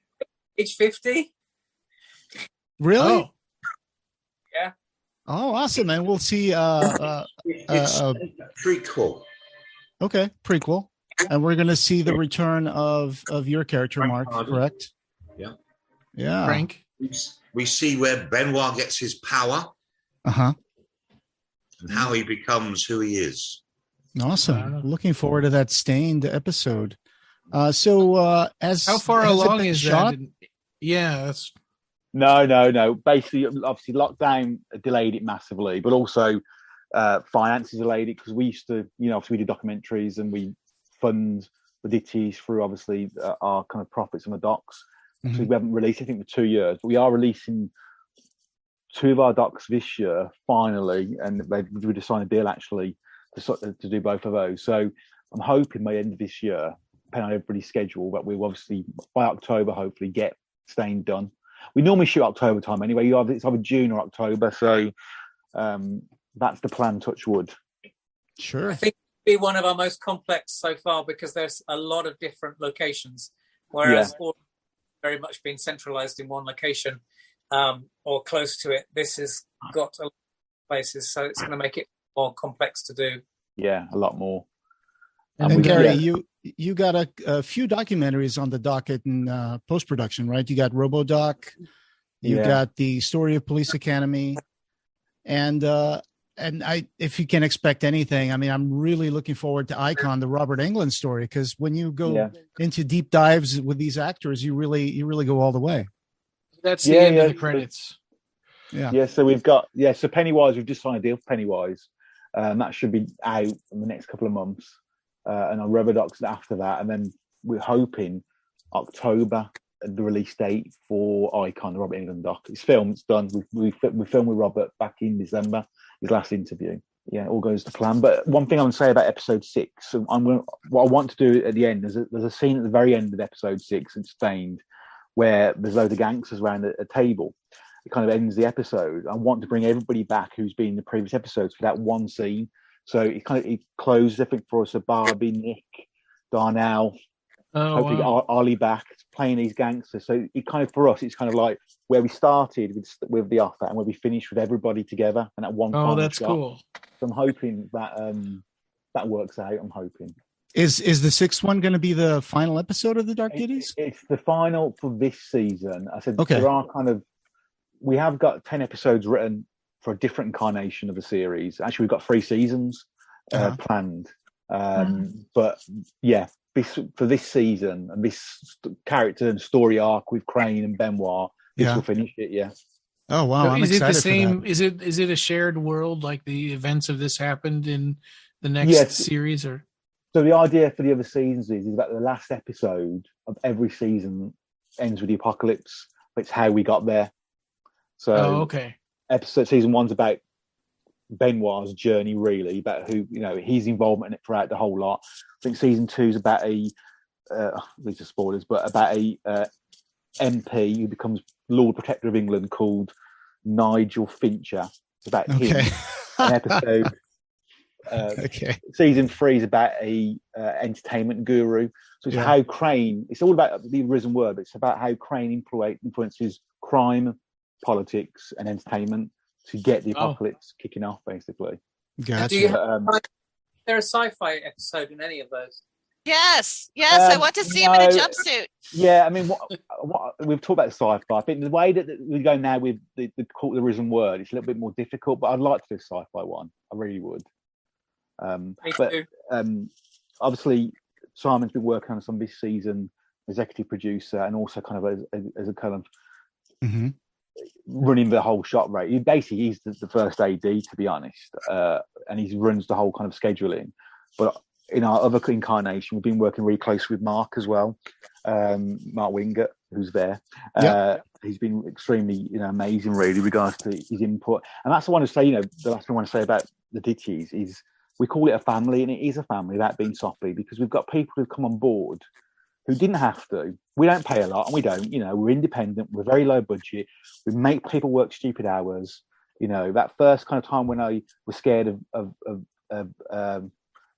S8: age 50.
S4: Really?
S8: Oh. Yeah.
S4: Oh, awesome! And we'll see.
S6: It's a prequel.
S4: Okay, prequel, and we're going to see the return of your character, Mark. Correct?
S6: Yeah.
S4: Yeah.
S2: Frank.
S6: We see where Benoit gets his power.
S4: And
S6: how he becomes who he is.
S4: Awesome. Looking forward to that Stained episode. So as
S2: how far along is that? That's.
S5: No. Basically, obviously, lockdown delayed it massively, but also finances delayed it because we used to, obviously we do documentaries and we fund the ditties through obviously our kind of profits on the docs. So we haven't released anything for 2 years, but we are releasing 2 of our docs this year finally, and we just signed a deal actually to do both of those. So I'm hoping by the end of this year, depending on everybody's schedule, that we'll obviously by October hopefully get Stained done. We normally shoot October time anyway. It's either June or October, so that's the plan. Touch wood.
S4: Sure.
S8: I think it'll be one of our most complex so far because there's a lot of different locations, whereas all very much been centralized in one location or close to it. This has got a lot of places, so it's going to make it more complex to do.
S5: Yeah, a lot more.
S4: And Gary, you got a few documentaries on the docket in post-production, right? You got RoboDoc, you got the Story of Police Academy, and if you can expect anything, I mean, I'm really looking forward to Icon, the Robert Englund story, because when you go into deep dives with these actors, you really go all the way.
S2: That's the end of the credits.
S5: Yeah. So we've got so Pennywise. We've just signed a deal for Pennywise. That should be out in the next couple of months, and on RoboDocs after that, and then we're hoping October the release date for Icon, the Robert Englund doc. It's filmed, it's done. We filmed with Robert back in December, his last interview. Yeah, it all goes to plan. But one thing I want to say about episode 6, what I want to do at the end, there's a scene at the very end of episode 6 in Stained where there's loads of gangsters around a table. It kind of ends the episode. I want to bring everybody back who's been in the previous episodes for that one scene. So it closes everything for us. So Barbie, Nick, Darnell, hopefully Ollie back playing these gangsters. So it kind of, for us, it's kind of like where we started with the offer and where we finished with everybody together and at one final
S2: that's
S5: shot.
S2: cool.
S5: So I'm hoping that that works out. I'm hoping.
S4: Is the 6th one going to be the final episode of the Dark Ditties?
S5: It's the final for this season. I said
S4: there
S5: are we have got 10 episodes written for a different incarnation of the series. Actually, we've got 3 seasons planned. But yeah, for this season and this character and story arc with Crane and Benoit, this will finish it. Yeah.
S4: Oh wow!
S2: So
S4: I'm
S2: is it
S4: excited
S2: the same?
S4: For that.
S2: Is it a shared world? Like the events of this happened in the next series, or?
S5: So the idea for the other seasons is that the last episode of every season ends with the apocalypse. But it's how we got there. So season 1's about Benoit's journey, really, about who, his involvement in it throughout the whole lot. I think season 2's about these are spoilers, but about a MP who becomes Lord Protector of England called Nigel Fincher. It's about him. An episode. Season 3 is about a entertainment guru. So it's how Crane. It's all about the Risen Word, but it's about how Crane influences crime, politics, and entertainment to get the apocalypse kicking off, basically.
S4: Gotcha.
S8: Is there a sci-fi episode in any of those?
S9: Yes, I want to see him in a jumpsuit.
S5: Yeah, I mean, what we've talked about sci-fi. I think the way that we go now with the Risen Word, it's a little bit more difficult, but I'd like to do a sci-fi one. I really would. Obviously, Simon's been working on some this season, executive producer, and also kind of as a kind of running the whole shot rate. He's the first AD, to be honest, and he runs the whole kind of scheduling. But in our other incarnation, we've been working really close with Mark as well, Mark Wingett, who's there. He's been extremely amazing, really, regards to his input. And that's what I want to say. The last thing I want to say about the Ditties is we call it a family, and it is a family, that being softly, because we've got people who've come on board who didn't have to. We don't pay a lot, and we don't. We're independent. We're very low budget. We make people work stupid hours. That first kind of time when I was scared of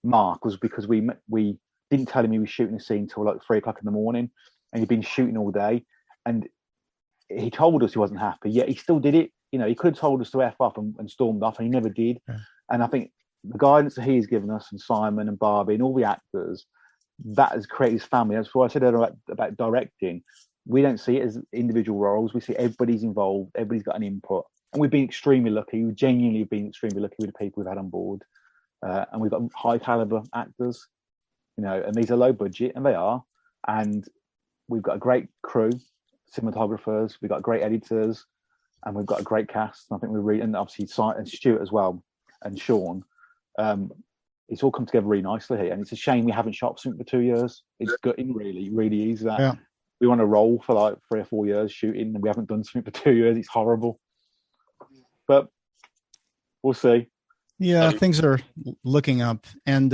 S5: Mark was because we didn't tell him he was shooting a scene till like 3 o'clock in the morning, and he'd been shooting all day, and he told us he wasn't happy, yet he still did it. He could have told us to F off and stormed off, and he never did. And I think the guidance that he's given us, and Simon and Barbie and all the actors, that has created his family. That's why I said earlier about directing. We don't see it as individual roles. We see everybody's involved. Everybody's got an input. And we've been extremely lucky. We genuinely have been extremely lucky with the people we've had on board. And we've got high caliber actors, and these are low budget, and they are. And we've got a great crew, cinematographers. We've got great editors, and we've got a great cast. And I think and obviously and Stuart as well, and Sean. It's all come together really nicely here, and it's a shame we haven't shot something for 2 years. It's gutting, really is that we want to roll for like 3 or 4 years shooting, and we haven't done something for 2 years. It's horrible, but we'll see.
S4: Yeah, things are looking up. And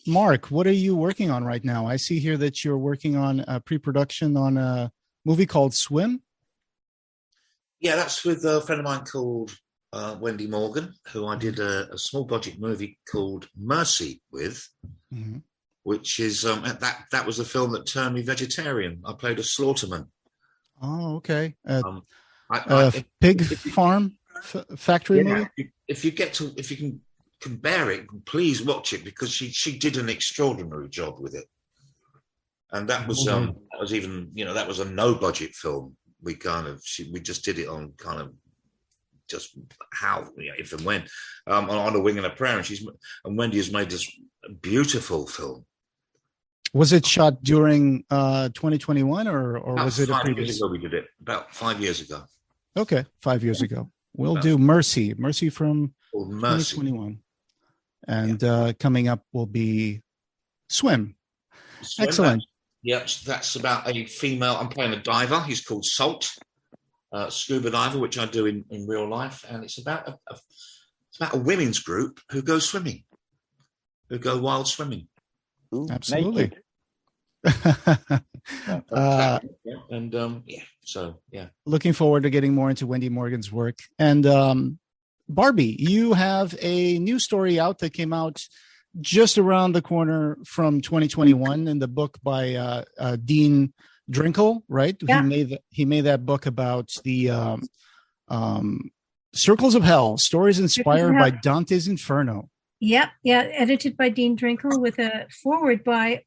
S4: Mark, what are you working on right now? I see here that you're working on pre-production on movie called Swim.
S6: Yeah, that's with a friend of mine called Wendy Morgan, who I did a small budget movie called Mercy with, which is that was the film that turned me vegetarian. I played a slaughterman.
S4: Oh, okay.
S6: Pig
S4: farm factory movie.
S6: If you can bear it, please watch it, because she did an extraordinary job with it. And that was that was a no budget film. We just did it on kind of just how, if and when, on a wing and a prayer. And Wendy has made this beautiful film. Was it shot during 2021 or was it a previous? 5 years ago we did it. About 5 years ago. Okay, 5 years ago. We'll do Mercy from 2021. And coming up will be Swim. Excellent. That's about a female. I'm playing a diver. He's called Salt, scuba diver, which I do in real life. And it's about a women's group who go swimming, who go wild swimming. Ooh, absolutely. Looking forward to getting more into Wendy Morgan's work. And Barbie, you have a new story out that came out just around the corner from 2021 in the book by Dean Drinkle, right? Yeah. He made that book about the Circles of Hell, stories inspired by Dante's Inferno. Yep, yeah, edited by Dean Drinkle with a foreword by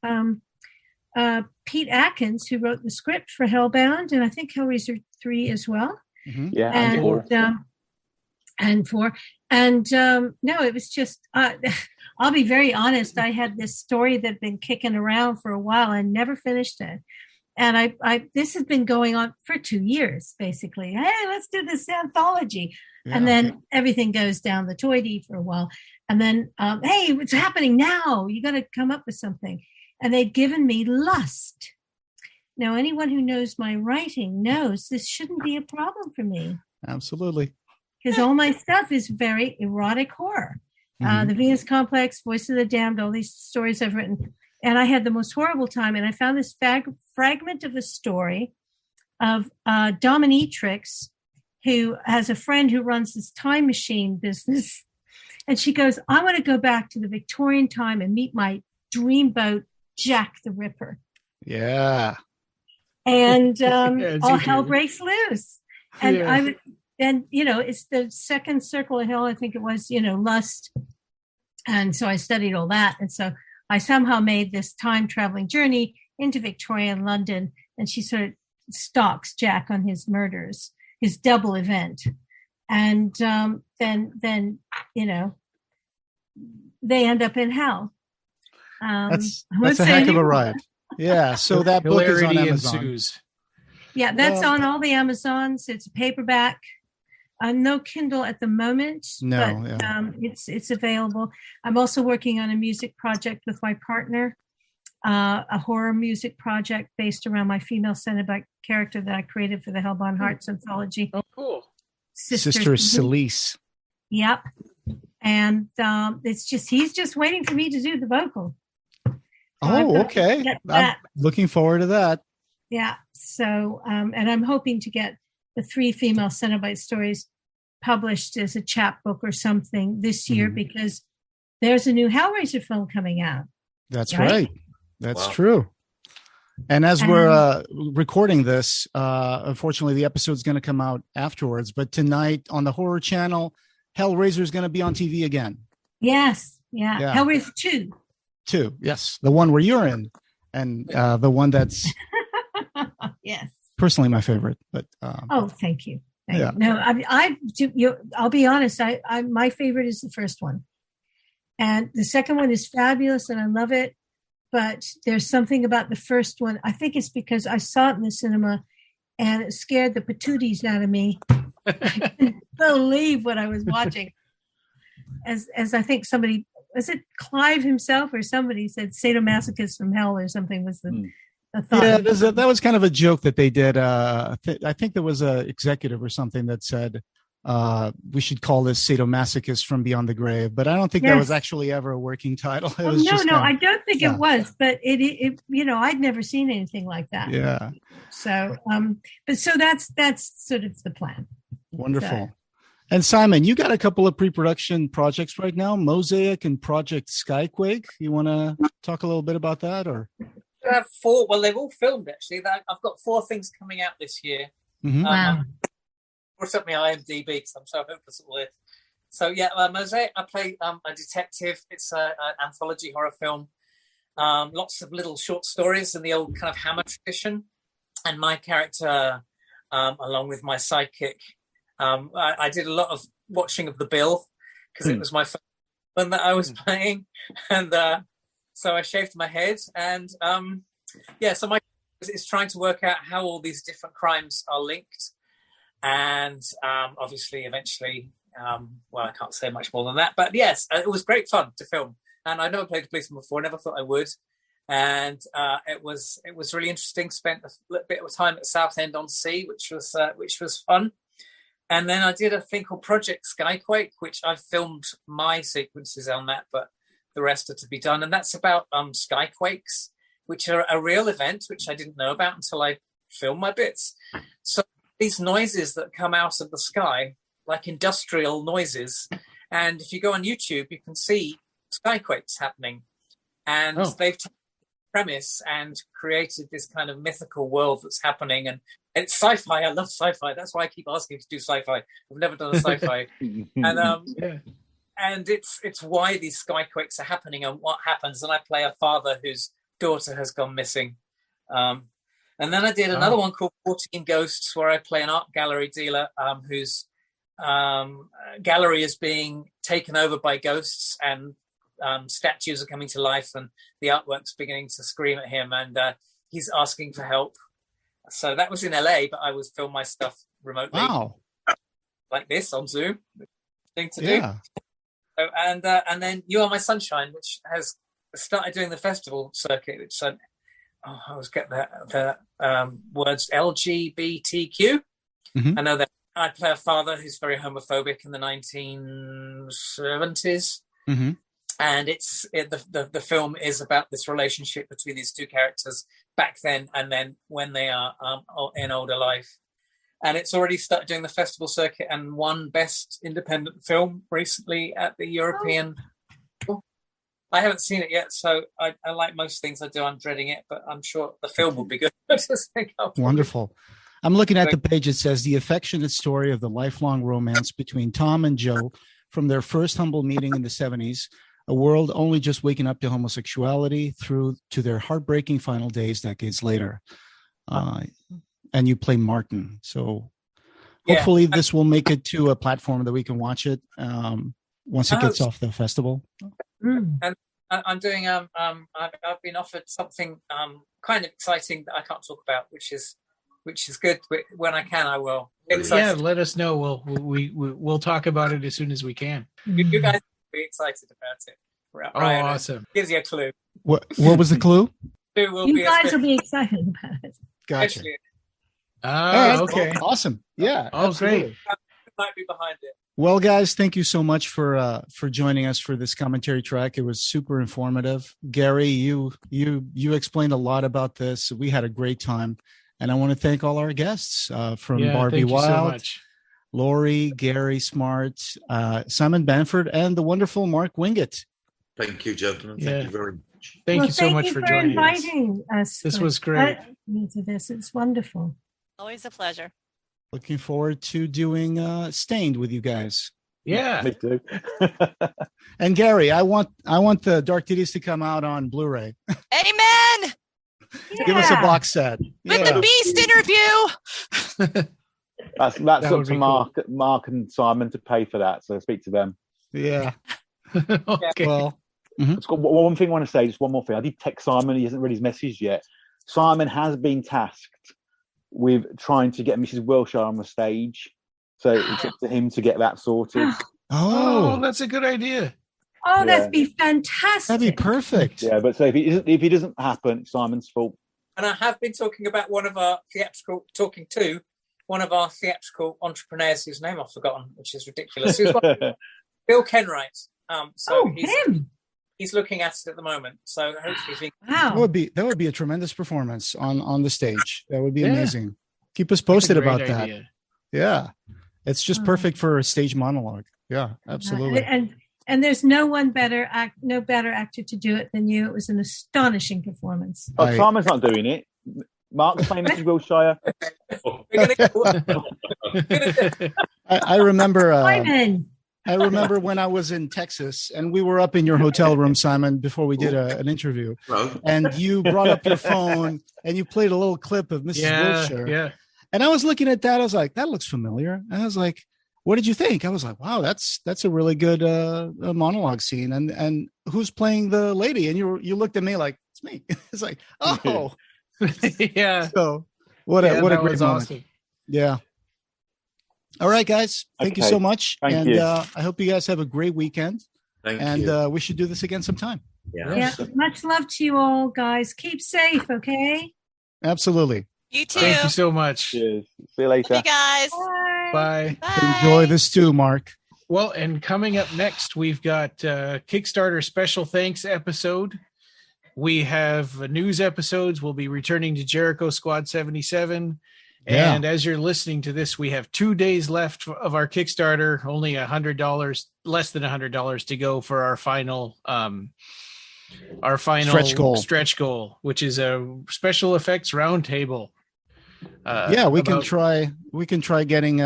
S6: Pete Atkins, who wrote the script for Hellbound and I think Hellraiser 3 as well. Mm-hmm. Yeah, and 4. And no, it was just, I'll be very honest, I had this story that had been kicking around for a while and never finished it. And this has been going on for 2 years, basically. Hey, let's do this anthology. Yeah. And then everything goes down the toity for a while. And then, hey, what's happening now? You got to come up with something. And they'd given me Lust. Now, anyone who knows my writing knows this shouldn't be a problem for me. Absolutely. Because all my stuff is very erotic horror. Mm-hmm. The Venus Complex, Voice of the Damned, all these stories I've written. And I had the most horrible time. And I found this fragment of a story of dominatrix who has a friend who runs this time machine business. And she goes, I want to go back to the Victorian time and meet my dreamboat, Jack the Ripper. Yeah. And all hell breaks loose. And it's the second circle of hell, I think it was, Lust. And so I studied all that. And so I somehow made this time traveling journey into Victorian London, and she sort of stalks Jack on his murders, his double event. And then they end up in hell. That's a heck of a ride. Yeah. So that book is on Amazon. Ensues. Yeah, that's on all the Amazons. It's a paperback. No Kindle at the moment, but it's available. I'm also working on a music project with my partner, a horror music project based around my female Cenobite character that I created for the Hellbound Hearts anthology. Oh, cool. Sister Celise. Yep. And he's just waiting for me to do the vocal. Oh, okay. I'm looking forward to that. Yeah. So, and I'm hoping to get the 3 female Cenobite stories published as a chapbook or something this year, because there's a new Hellraiser film coming out. That's right. That's true. And as we're recording this, unfortunately, the episode's going to come out afterwards. But tonight on the Horror Channel, Hellraiser is going to be on TV again. Yes. Yeah. Hellraiser 2. 2. Yes. The one where you're in, and the one that's yes, personally my favorite. But thank you. Yeah. No, I'll be honest. My favorite is the first one, and the second one is fabulous, and I love it. But there's something about the first one. I think it's because I saw it in the cinema, and it scared the patooties out of me. I couldn't believe what I was watching. As I think somebody, was it Clive himself or somebody said sadomasochist from hell or something was the thought. Yeah, that was kind of a joke that they did. I think there was an executive or something that said
S4: We should call this Sadomasochist from Beyond the Grave, but I don't think that was actually ever a working title. It was
S7: I don't think it was, but it I'd never seen anything like that.
S4: Yeah.
S7: So, so that's sort of the plan.
S4: Wonderful.
S7: So.
S4: And Simon, you got a couple of pre-production projects right now, Mosaic and Project Skyquake. You want to talk a little bit about that, or?
S8: I have 4. Well, they've all filmed actually. I've got 4 things coming out this year.
S4: Mm-hmm.
S7: Wow.
S8: What's up, my IMDb? Because I'm so hopeless at all this. So yeah, Mosaic. I play a detective. It's an anthology horror film. Lots of little short stories in the old kind of Hammer tradition, and my character, along with my sidekick. I did a lot of watching of The Bill because it was my first one that I was playing, and so I shaved my head, and so my is trying to work out how all these different crimes are linked, and obviously, eventually, I can't say much more than that, but yes, it was great fun to film, and I never played a policeman before, never thought I would, and it was really interesting. Spent a little bit of time at Southend-on-Sea, which was fun. And then I did a thing called Project Skyquake, which I've filmed my sequences on that, but the rest are to be done. And that's about skyquakes, which are a real event, which I didn't know about until I filmed my bits. So these noises that come out of the sky, like industrial noises. And if you go on YouTube, you can see skyquakes happening. And they've taken the premise and created this kind of mythical world that's happening. And it's sci-fi. I love sci-fi. That's why I keep asking to do sci-fi. I've never done a sci-fi. And it's why these skyquakes are happening and what happens. And I play a father whose daughter has gone missing. And then I did another one called 14 Ghosts, where I play an art gallery dealer whose gallery is being taken over by ghosts, and statues are coming to life, and the artwork's beginning to scream at him, and he's asking for help. So that was in LA, but I was film my stuff remotely.
S4: Wow.
S8: Like this on Zoom. Thing to do. So, and then You Are My Sunshine, which has started doing the festival circuit, which I always get the words LGBTQ.
S4: Mm-hmm.
S8: I know that I play a father who's very homophobic in the 1970s.
S4: Mm-hmm.
S8: And the film is about this relationship between these two characters back then and then when they are in older life. And it's already started doing the festival circuit and won Best Independent Film recently at the European. I haven't seen it yet, so I like most things I do. I'm dreading it, but I'm sure the film will be good. I just think
S4: wonderful. I'm looking at the page. It says the affectionate story of the lifelong romance between Tom and Joe from their first humble meeting in the 70s. A world only just waking up to homosexuality through to their heartbreaking final days decades later. And you play Martin. So hopefully this will make it to a platform that we can watch it once it gets off the festival.
S8: And I'm doing, I've been offered something kind of exciting that I can't talk about, which is good. When I can, I will.
S2: Let us know. We'll talk about it as soon as we can.
S8: You guys be excited about it.
S2: Right, awesome.
S8: Gives you a clue.
S4: What was the clue?
S7: You guys will be excited about it.
S4: Gotcha.
S2: Okay.
S4: Awesome. Yeah.
S2: Great.
S8: Might be behind it.
S4: Well, guys, thank you so much for joining us for this commentary track. It was super informative. Gary, you explained a lot about this. We had a great time. And I want to thank all our guests from Barbie Wilde, Lori, Gary Smart, Simon Bamford, and the wonderful Mark Wingett.
S6: Thank you, gentlemen. Thank you very much.
S2: Thank you so much for joining
S7: us.
S2: This was great.
S7: It's wonderful.
S9: Always a pleasure.
S4: Looking forward to doing Stained with you guys.
S2: Yeah,
S5: me too.
S4: And Gary, I want the Dark Ditties to come out on Blu-ray.
S9: Amen.
S4: Give us a box set
S9: with the Beast interview.
S5: That's up to Mark and Simon to pay for that. So speak to them.
S4: Yeah.
S2: Okay.
S4: Well,
S5: I've got one thing I want to say. Just one more thing. I did text Simon. He hasn't read his message yet. Simon has been tasked with trying to get Mrs. Wilshire on the stage. So it's up to him to get that sorted.
S2: Oh, that's a good idea.
S7: Oh, that'd be fantastic.
S4: That'd be perfect.
S5: Yeah, but so if he doesn't happen, it's Simon's fault.
S8: And I have been talking about one of our theatrical talking to one of our theatrical entrepreneurs whose name I've forgotten, which is ridiculous. Bill Kenwright. He's looking at it at the moment. So hopefully,
S4: that would be a tremendous performance on the stage. That would be amazing. Keep us posted about that. Yeah, it's just perfect for a stage monologue. Yeah, absolutely.
S7: And there's no better actor to do it than you. It was an astonishing performance.
S5: Oh, Simon's not doing it. Mark's playing Mrs. Wilshire.
S4: I remember. I remember when I was in Texas, and we were up in your hotel room, Simon, before we did an interview, and you brought up your phone and you played a little clip of Mrs. Wilshire.
S2: Yeah.
S4: And I was looking at that. I was like, that looks familiar. And I was like, what did you think? I was like, wow, that's a really good monologue scene. And who's playing the lady? And you looked at me like, it's me. It's like, oh,
S2: yeah.
S4: So what a great moment. Awesome. Yeah. All right, guys. Thank you so much.
S5: Thank you.
S4: I hope you guys have a great weekend.
S6: Thank you.
S4: We should do this again sometime.
S7: Yeah. Much love to you all, guys. Keep safe, okay?
S4: Absolutely.
S9: You too.
S2: Thank you so much.
S5: Cheers. See you later.
S9: Love you guys.
S2: Bye.
S4: Enjoy this too, Mark.
S2: Well, and coming up next, we've got Kickstarter special thanks episode. We have news episodes. We'll be returning to Jericho Squad 77.
S4: Yeah.
S2: And as you're listening to this, we have 2 days left of our Kickstarter, only $100, less than $100 to go for our final stretch goal, which is a special effects roundtable.
S4: We can try getting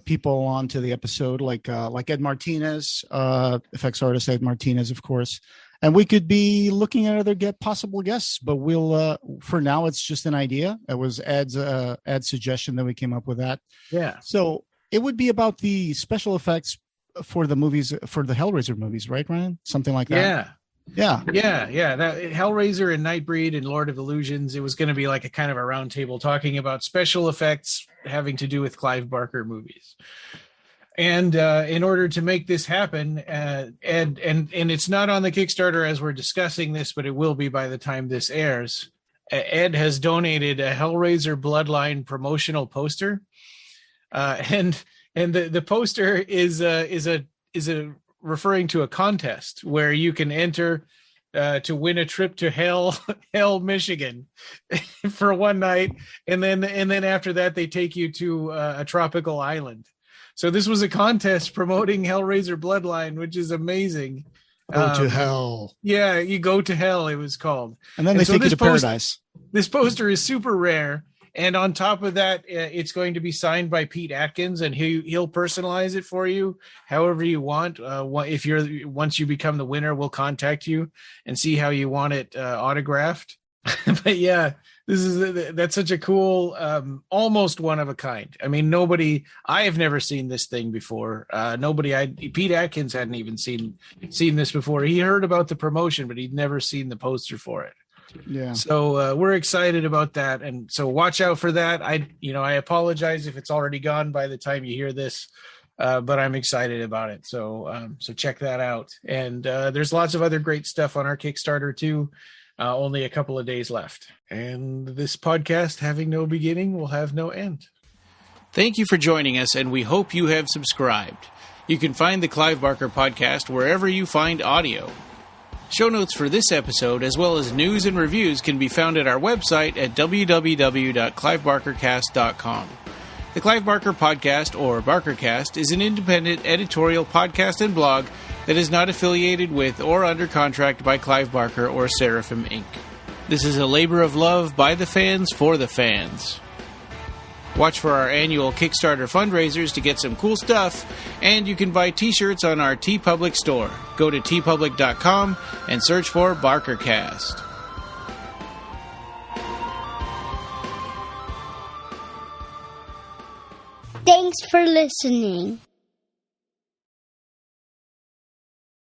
S4: people onto the episode, like Ed Martinez, effects artist Ed Martinez, of course. And we could be looking at other possible guests, but we'll for now it's just an idea. It was Ed's suggestion that we came up with that.
S2: Yeah.
S4: So it would be about the special effects for the movies, for the Hellraiser movies, right, Ryan? Something like that. Yeah.
S2: That Hellraiser and Nightbreed and Lord of Illusions. It was going to be like a kind of a roundtable talking about special effects having to do with Clive Barker movies. And in order to make this happen, and it's not on the Kickstarter as we're discussing this, but it will be by the time this airs. Ed has donated a Hellraiser Blooodline promotional poster, and the poster is referring to a contest where you can enter to win a trip to Hell, Michigan, for one night, and then after that they take you to a tropical island. So this was a contest promoting Hellraiser Blooodline, which is amazing.
S4: Go to hell.
S2: Yeah, you go to hell, it was called.
S4: And then they take you to paradise.
S2: This poster is super rare. And on top of that, it's going to be signed by Pete Atkins, and he'll personalize it for you however you want. Once you become the winner, we'll contact you and see how you want it autographed. But yeah, that's such a cool, almost one of a kind. I mean, I have never seen this thing before. Pete Atkins hadn't even seen this before. He heard about the promotion, but he'd never seen the poster for it.
S4: Yeah.
S2: So we're excited about that. And so watch out for that. I apologize if it's already gone by the time you hear this, but I'm excited about it. So check that out. And there's lots of other great stuff on our Kickstarter too. Only a couple of days left. And this podcast, having no beginning, will have no end. Thank you for joining us, and we hope you have subscribed. You can find the Clive Barker podcast wherever you find audio. Show notes for this episode, as well as news and reviews, can be found at our website at www.clivebarkercast.com. The Clive Barker Podcast, or BarkerCast, is an independent editorial podcast and blog that is not affiliated with or under contract by Clive Barker or Seraphim Inc. This is a labor of love by the fans for the fans. Watch for our annual Kickstarter fundraisers to get some cool stuff, and you can buy t-shirts on our TeePublic store. Go to teepublic.com and search for BarkerCast.
S13: Thanks for listening.